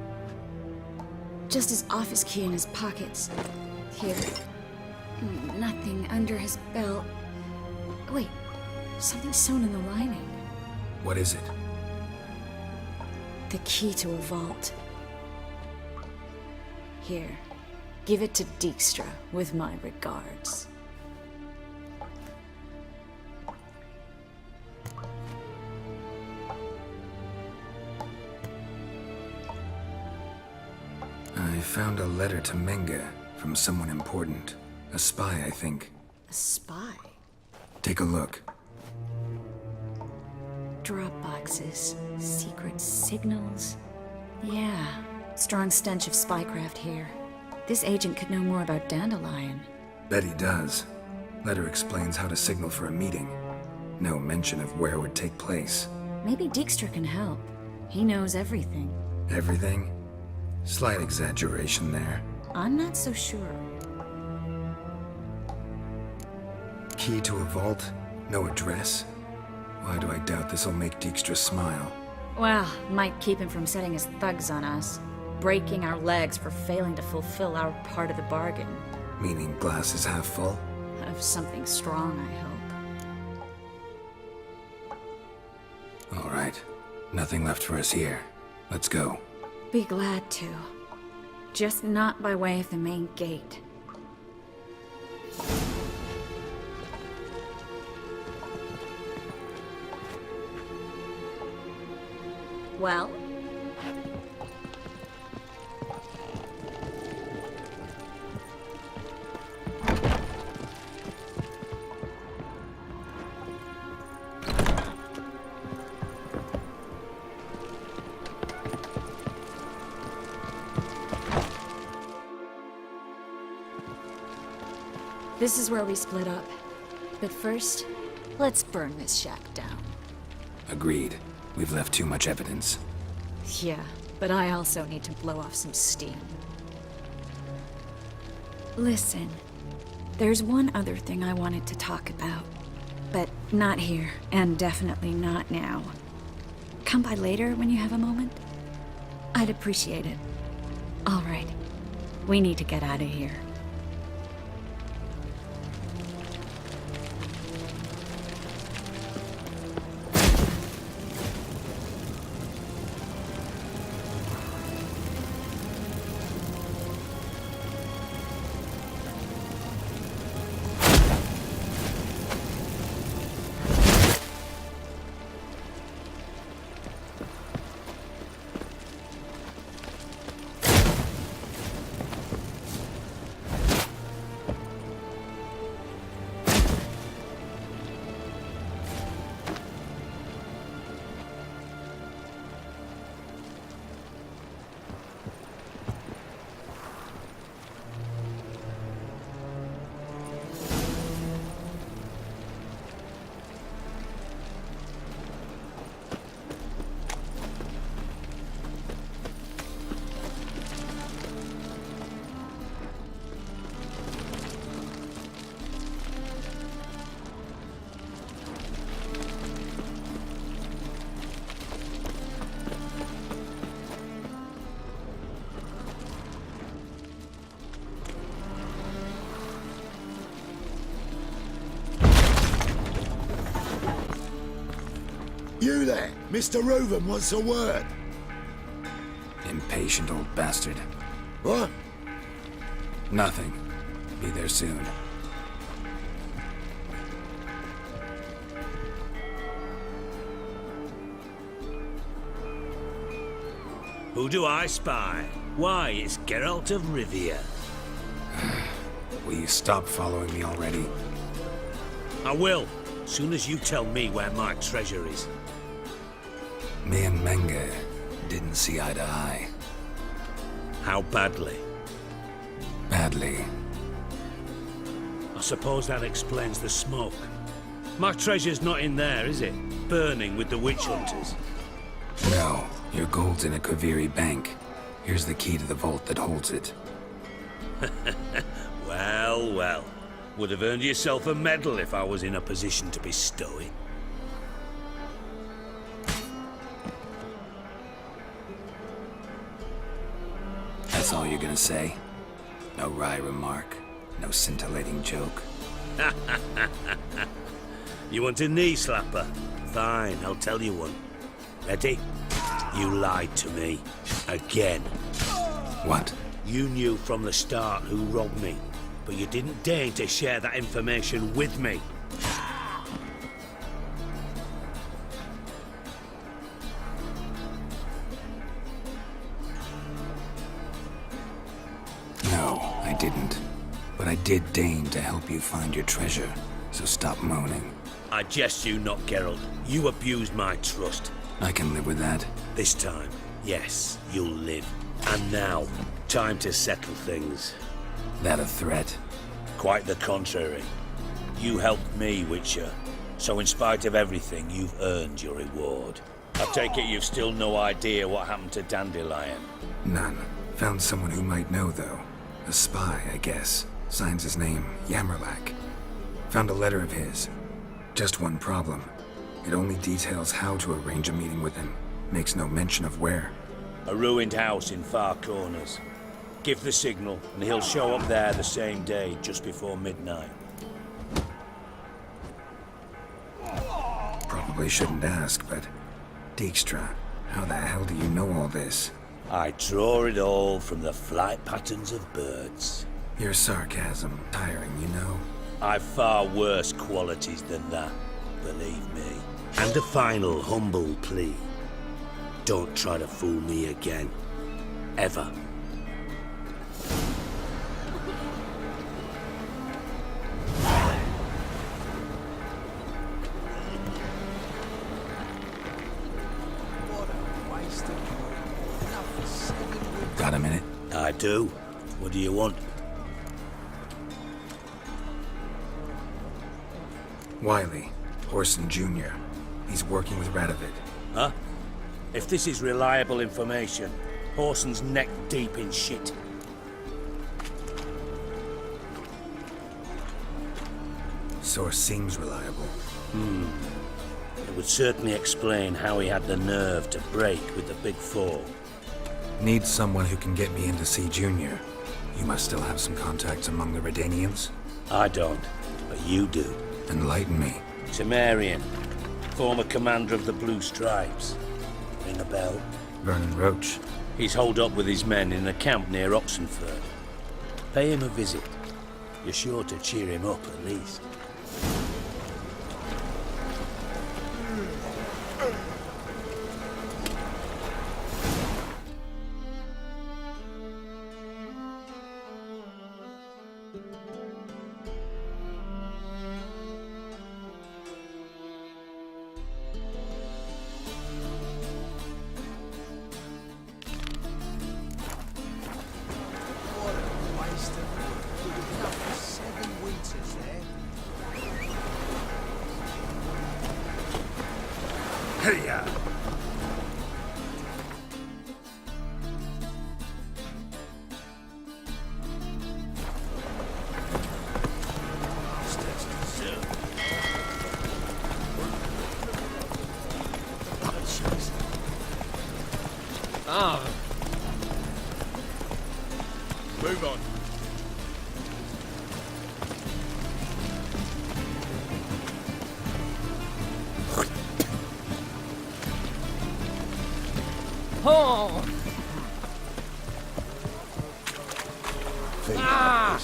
Just his office key in his pockets. Here. Nothing under his belt. Wait, something sewn in the lining. What is it? The key to a vault. Here, give it to Dijkstra with my regards. I found a letter to Menga from someone important. A spy, I think. A spy? Take a look. Drop boxes, secret signals. Yeah, strong stench of spycraft here. This agent could know more about Dandelion. Bet he does. Letter explains how to signal for a meeting. No mention of where it would take place. Maybe Dijkstra can help. He knows everything. Everything? Slight exaggeration there. I'm not so sure. Key to a vault? No address? Why do I doubt this'll make Dijkstra smile? Well, might keep him from setting his thugs on us. Breaking our legs for failing to fulfill our part of the bargain. Meaning glass is half full? Of something strong, I hope. All right. Nothing left for us here. Let's go. Be glad to. Just not by way of the main gate. Well? This is where we split up. But first, let's burn this shack down. Agreed. We've left too much evidence. Yeah, but I also need to blow off some steam. Listen, there's one other thing I wanted to talk about. But not here, and definitely not now. Come by later when you have a moment? I'd appreciate it. All right. We need to get out of here. You there? Mr. Reuven wants a word. Impatient old bastard. What? Nothing. Be there soon. Who do I spy? Why, it's Geralt of Rivia. Will you stop following me already? I will, soon as you tell me where my treasure is. Me and Menge didn't see eye to eye. How badly? Badly. I suppose that explains the smoke. My treasure's not in there, is it? Burning with the witch hunters. No, your gold's in a Kaviri bank. Here's the key to the vault that holds it. Well, well. Would have earned yourself a medal if I was in a position to bestow it. That's all you're gonna say? No wry remark, no scintillating joke. You want a knee slapper? Fine, I'll tell you one. Ready? You lied to me. Again. What? You knew from the start who robbed me, but you didn't deign to share that information with me. No, I didn't. But I did deign to help you find your treasure, so stop moaning. I jest you not, Geralt. You abused my trust. I can live with that. This time, yes, you'll live. And now, time to settle things. That a threat? Quite the contrary. You helped me, Witcher. So in spite of everything, you've earned your reward. I take it you've still no idea what happened to Dandelion? None. Found someone who might know, though. A spy, I guess. Signs his name, Yammerlak. Found a letter of his. Just one problem. It only details how to arrange a meeting with him. Makes no mention of where. A ruined house in Far Corners. Give the signal, and he'll show up there the same day, just before midnight. Probably shouldn't ask, but... Dijkstra, how the hell do you know all this? I draw it all from the flight patterns of birds. Your sarcasm, tiring, you know? I've far worse qualities than that, believe me. And a final humble plea. Don't try to fool me again. Ever. Got a minute? I do. What do you want? Wiley, Horson Jr. He's working with Radovid. Huh? If this is reliable information, Horson's neck deep in shit. Source seems reliable. It would certainly explain how he had the nerve to break with the Big Four. Need someone who can get me in to see Junior. You must still have some contacts among the Redanians? I don't, but you do. Enlighten me. Temerian, former commander of the Blue Stripes. Ring a bell? Vernon Roach. He's holed up with his men in a camp near Oxenford. Pay him a visit. You're sure to cheer him up, at least. Hey-ya! Move on. Oh! Ah!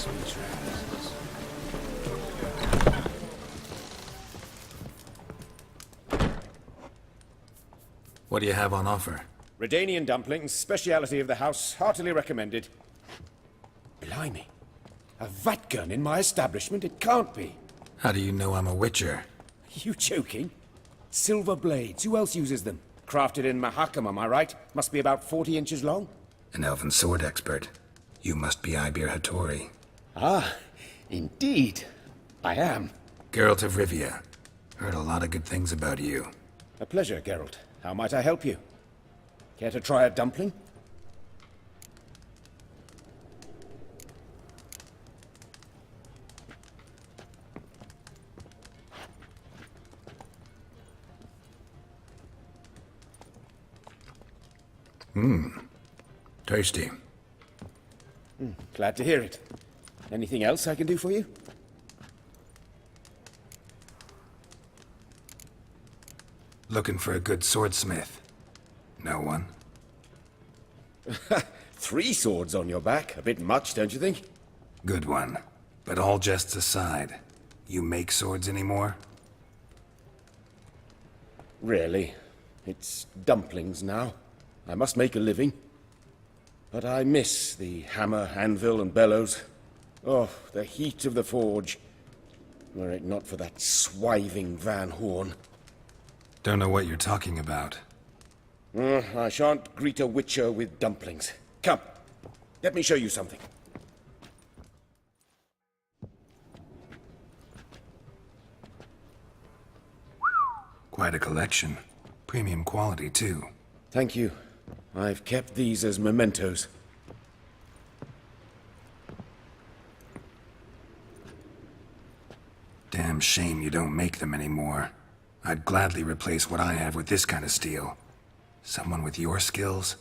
What do you have on offer? Redanian dumplings, speciality of the house, heartily recommended. Blimey. A vat gun in my establishment? It can't be. How do you know I'm a witcher? Are you joking? Silver blades, who else uses them? Crafted in Mahakam, am I right? Must be about 40 inches long? An elven sword expert. You must be Ibir Hattori. Ah, indeed. I am. Geralt of Rivia. Heard a lot of good things about you. A pleasure, Geralt. How might I help you? Care to try a dumpling? Tasty. Glad to hear it. Anything else I can do for you? Looking for a good swordsmith. No one? 3 swords on your back. A bit much, don't you think? Good one. But all jests aside, you make swords anymore? Really. It's dumplings now. I must make a living. But I miss the hammer, anvil, and bellows. Oh, the heat of the forge. Were it not for that swiving Van Horn. Don't know what you're talking about. I shan't greet a witcher with dumplings. Come, let me show you something. Quite a collection. Premium quality, too. Thank you. I've kept these as mementos. Damn shame you don't make them anymore. I'd gladly replace what I have with this kind of steel. Someone with your skills?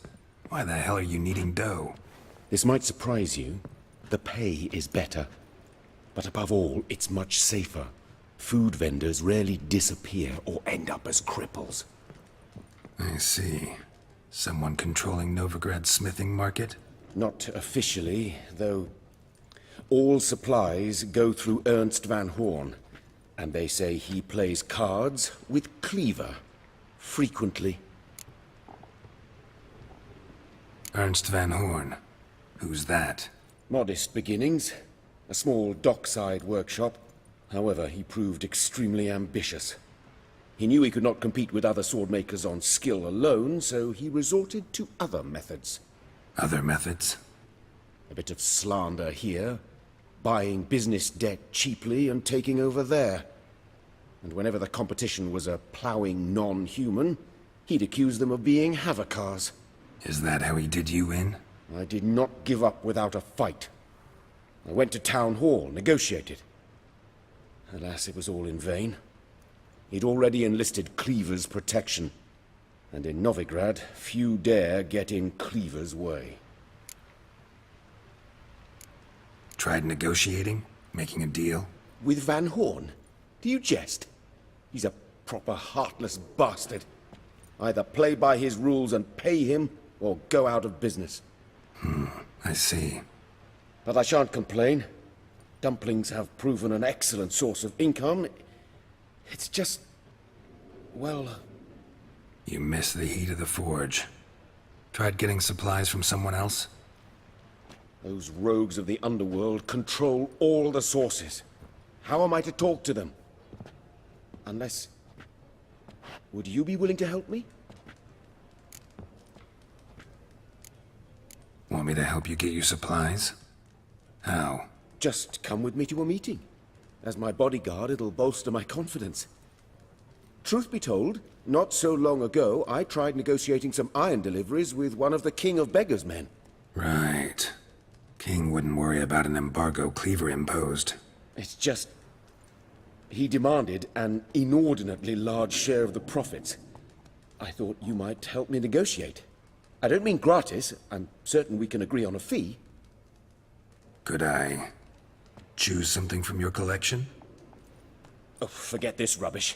Why the hell are you needing dough? This might surprise you. The pay is better. But above all, it's much safer. Food vendors rarely disappear or end up as cripples. I see. Someone controlling Novigrad's smithing market? Not officially, though all supplies go through Ernst Van Horn. And they say he plays cards with Cleaver. Frequently. Ernst Van Horn. Who's that? Modest beginnings. A small dockside workshop. However, he proved extremely ambitious. He knew he could not compete with other swordmakers on skill alone, so he resorted to other methods. Other methods? A bit of slander here, buying business debt cheaply and taking over there. And whenever the competition was a ploughing non-human, he'd accuse them of being Havakars. Is that how he did you in? I did not give up without a fight. I went to Town Hall, negotiated. Alas, it was all in vain. He'd already enlisted Cleaver's protection. And in Novigrad, few dare get in Cleaver's way. Tried negotiating? Making a deal? With Van Horn? Do you jest? He's a proper heartless bastard. Either play by his rules and pay him, or go out of business. I see. But I shan't complain. Dumplings have proven an excellent source of income. It's just... well... You miss the heat of the forge. Tried getting supplies from someone else? Those rogues of the underworld control all the sources. How am I to talk to them? Unless... would you be willing to help me? Want me to help you get you supplies? How? Just come with me to a meeting. As my bodyguard, it'll bolster my confidence. Truth be told, not so long ago, I tried negotiating some iron deliveries with one of the King of Beggars' men. Right. King wouldn't worry about an embargo Cleaver imposed. It's just... he demanded an inordinately large share of the profits. I thought you might help me negotiate. I don't mean gratis. I'm certain we can agree on a fee. Could I choose something from your collection? Oh, forget this rubbish.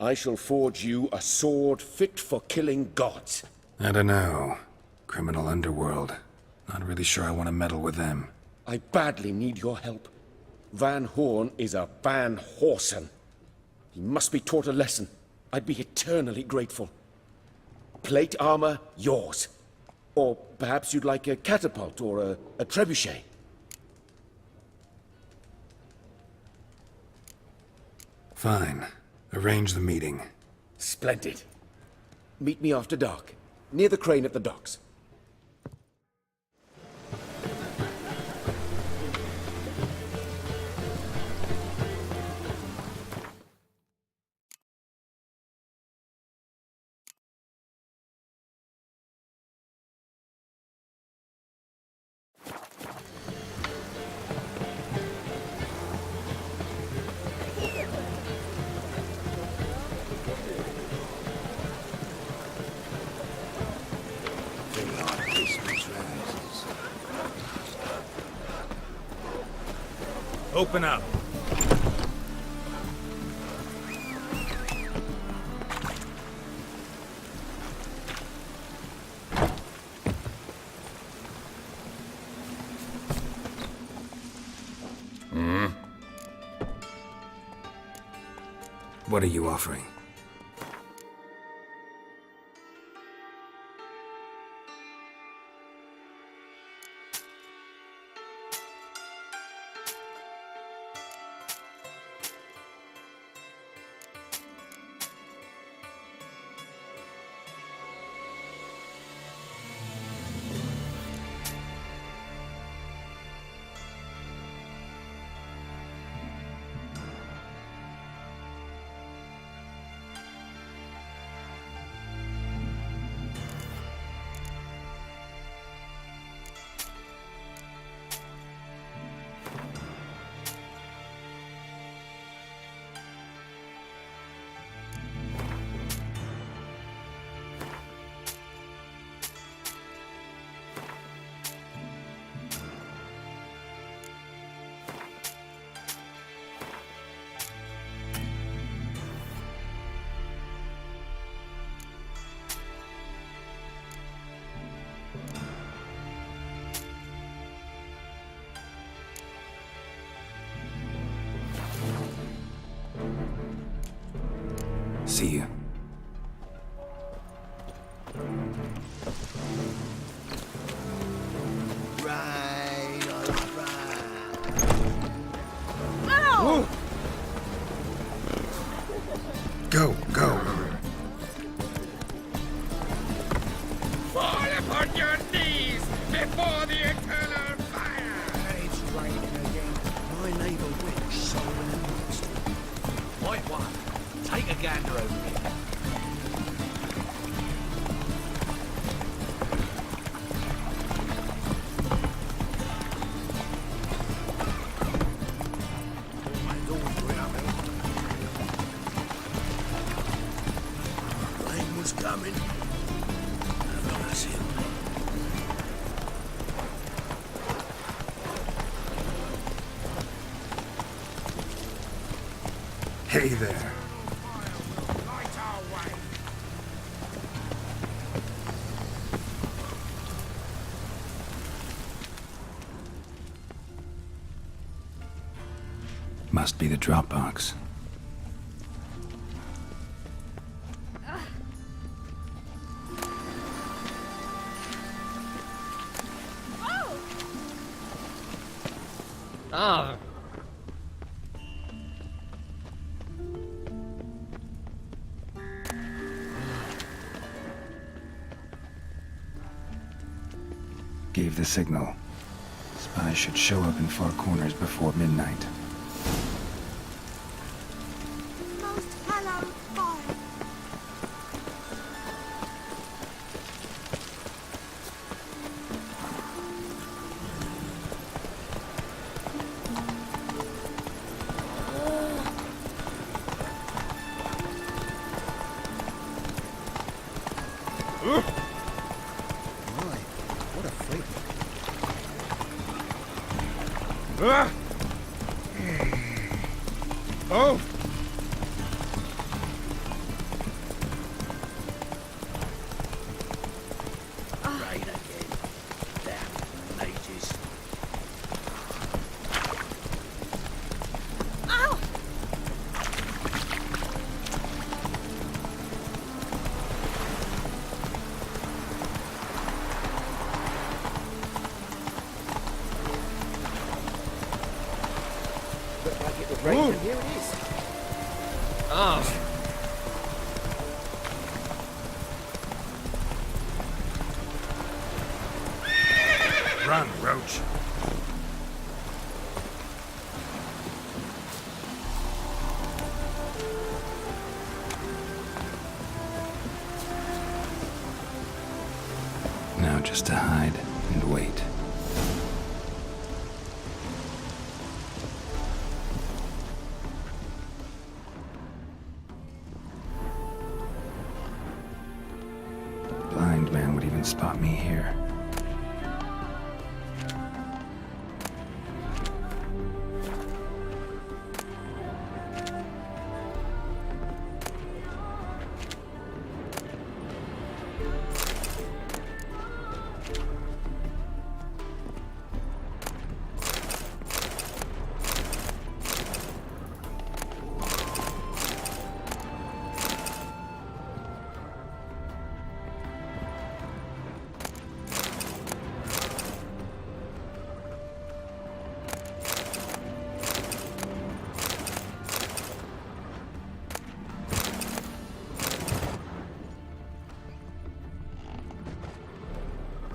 I shall forge you a sword fit for killing gods. I don't know. Criminal underworld. Not really sure I want to meddle with them. I badly need your help. Van Horn is a Van Horsen. He must be taught a lesson. I'd be eternally grateful. Plate armor, yours. Or perhaps you'd like a catapult or a trebuchet. Fine. Arrange the meeting. Splendid. Meet me after dark, near the crane at the docks. Open up. What are you offering? See you. Right, alright. Ow! Go, go. Fall upon your knees before the eternal fire! It's raining again. My neighbour witch sold an monster. White one, take a gander over here. Rain was coming. Now that's it. Hey there. Light our way! Must be the drop box. Ah. Gave the signal. Spies should show up in far corners before midnight. Most hallowed fire. My, what a freak. Oh! Rain again. Damn mages. Ow! Looked like it would rain, and here it is. Ah. Run, Roach. Now just to hide and wait. Blind man would even spot me here.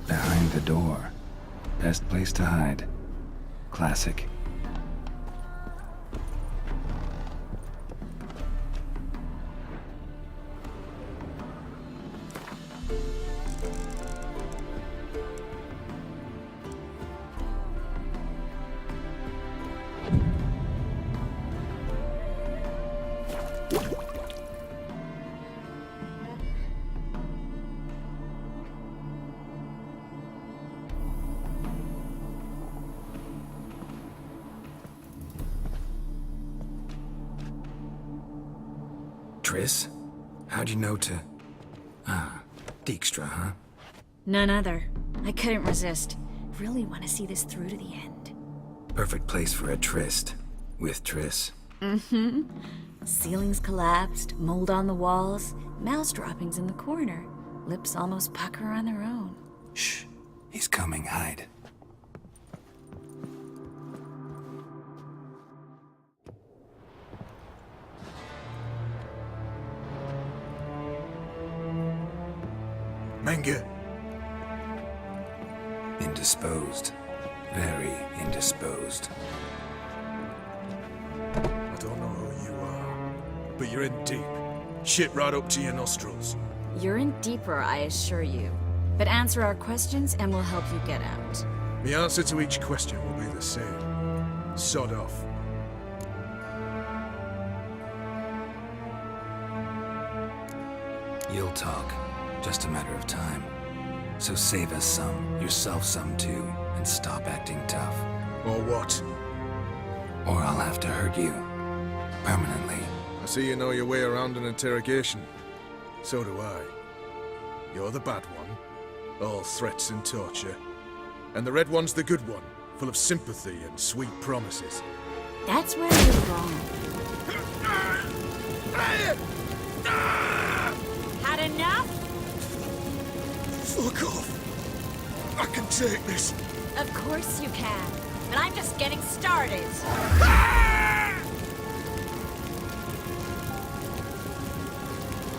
Behind the door. Best place to hide. Classic. Triss? How'd you know to... Ah, Dijkstra, huh? None other. I couldn't resist. Really want to see this through to the end. Perfect place for a tryst. With Triss. Mm-hmm. Ceilings collapsed, mold on the walls, mouse droppings in the corner. Lips almost pucker on their own. Shh. He's coming. Hide. Menge. Indisposed. Very indisposed. I don't know who you are, but you're in deep. Shit right up to your nostrils. You're in deeper, I assure you. But answer our questions and we'll help you get out. The answer to each question will be the same. Sod off. You'll talk. Just a matter of time. So save us some, yourself some too, and stop acting tough. Or what? Or I'll have to hurt you. Permanently. I see you know your way around an interrogation. So do I. You're the bad one. All threats and torture. And the red one's the good one, full of sympathy and sweet promises. That's where you're wrong. Had enough? Fuck off! I can take this. Of course you can. But I'm just getting started.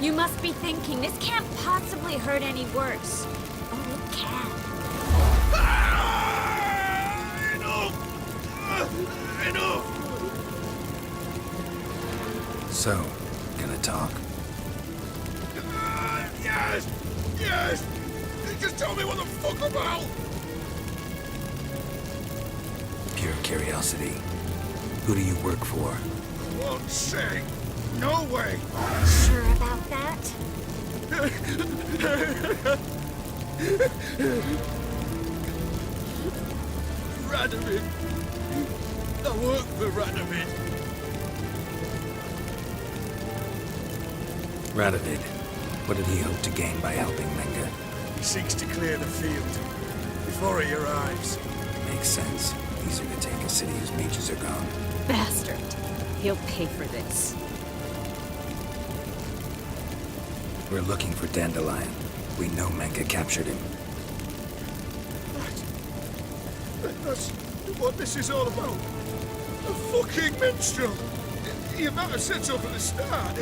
You must be thinking, this can't possibly hurt any worse. Oh, it can. Enough! So, gonna talk? Yes! Yes! Just tell me what the fuck about! Pure curiosity. Who do you work for? Won't say. No way! Sure about that? Radovid. I work for Radovid. Radovid. What did he hope to gain by helping Menge? He seeks to clear the field before he arrives. Makes sense. Easier to take a city whose mages are gone. Bastard. He'll pay for this. We're looking for Dandelion. We know Menge captured him. That's what this is all about. A fucking minstrel. You might have said so from the start.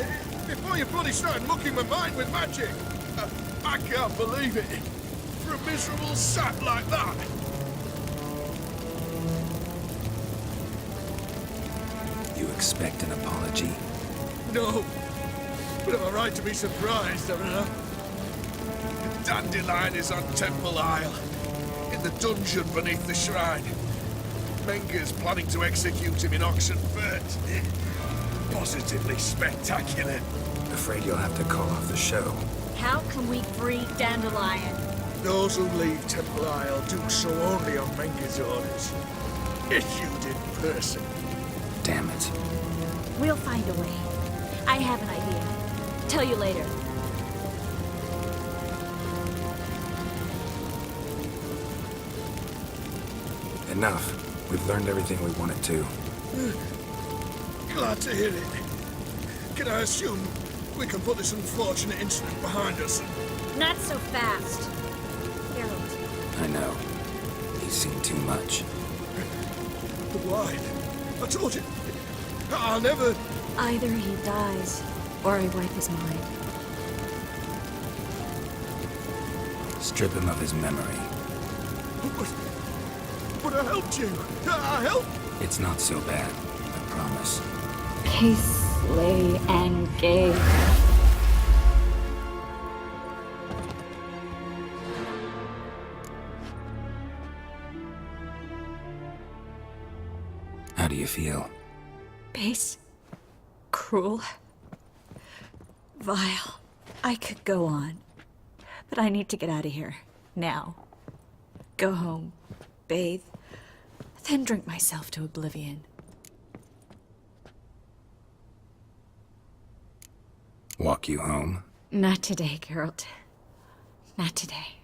Before you bloody started mucking my mind with magic. I can't believe it. For a miserable sap like that. You expect an apology? No. But I'm right to be surprised, haven't I? Dandelion is on Temple Isle. In the dungeon beneath the shrine. Menge's planning to execute him in Oxenfurt. Positively spectacular. Afraid you'll have to call off the show. How can we free Dandelion? Those who leave Temple Isle do so only on Menge's orders. Issued in person. Damn it. We'll find a way. I have an idea. Tell you later. Enough. We've learned everything we wanted to. Glad to hear it. Can I assume we can put this unfortunate incident behind us? Not so fast. Harold. I know. He's seen too much. But why? I told you. I'll never... Either he dies, or I wipe his mind. Strip him of his memory. But I helped you. I helped. It's not so bad. I promise. Case, lay, and gay. How do you feel? Base. Cruel. Vile. I could go on. But I need to get out of here. Now. Go home. Bathe. Then drink myself to oblivion. Walk you home? Not today, Geralt. Not today.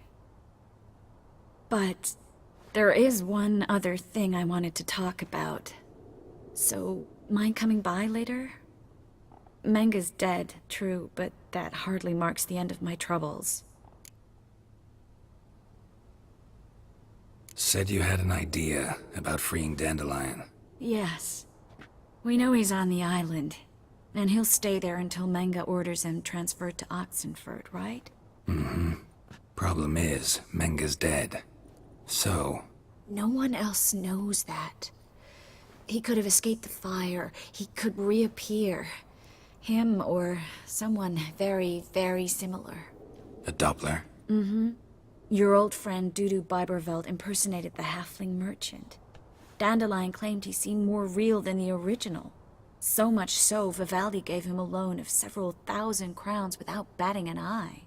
But there is one other thing I wanted to talk about. So, mind coming by later? Menga's dead, true, but that hardly marks the end of my troubles. Said you had an idea about freeing Dandelion. Yes. We know he's on the island, and he'll stay there until Menga orders him transferred to Oxenford, right? Mm-hmm. Problem is, Menga's dead. So... No one else knows that. He could have escaped the fire. He could reappear. Him or someone very, very similar. a Doppler? Mm-hmm. Your old friend Dudu Biberveld impersonated the halfling merchant. Dandelion claimed he seemed more real than the original. So much so, Vivaldi gave him a loan of several thousand crowns without batting an eye.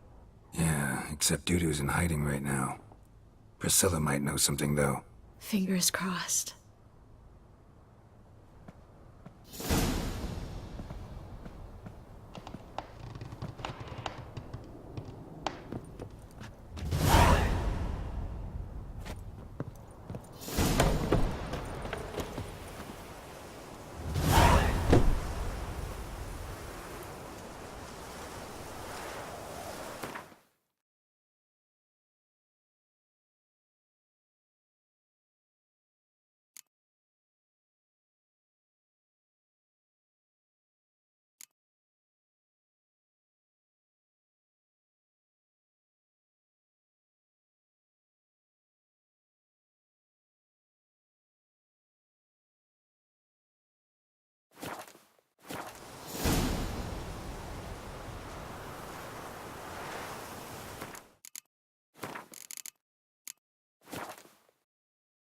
Yeah, except Dudu's in hiding right now. Priscilla might know something, though. Fingers crossed.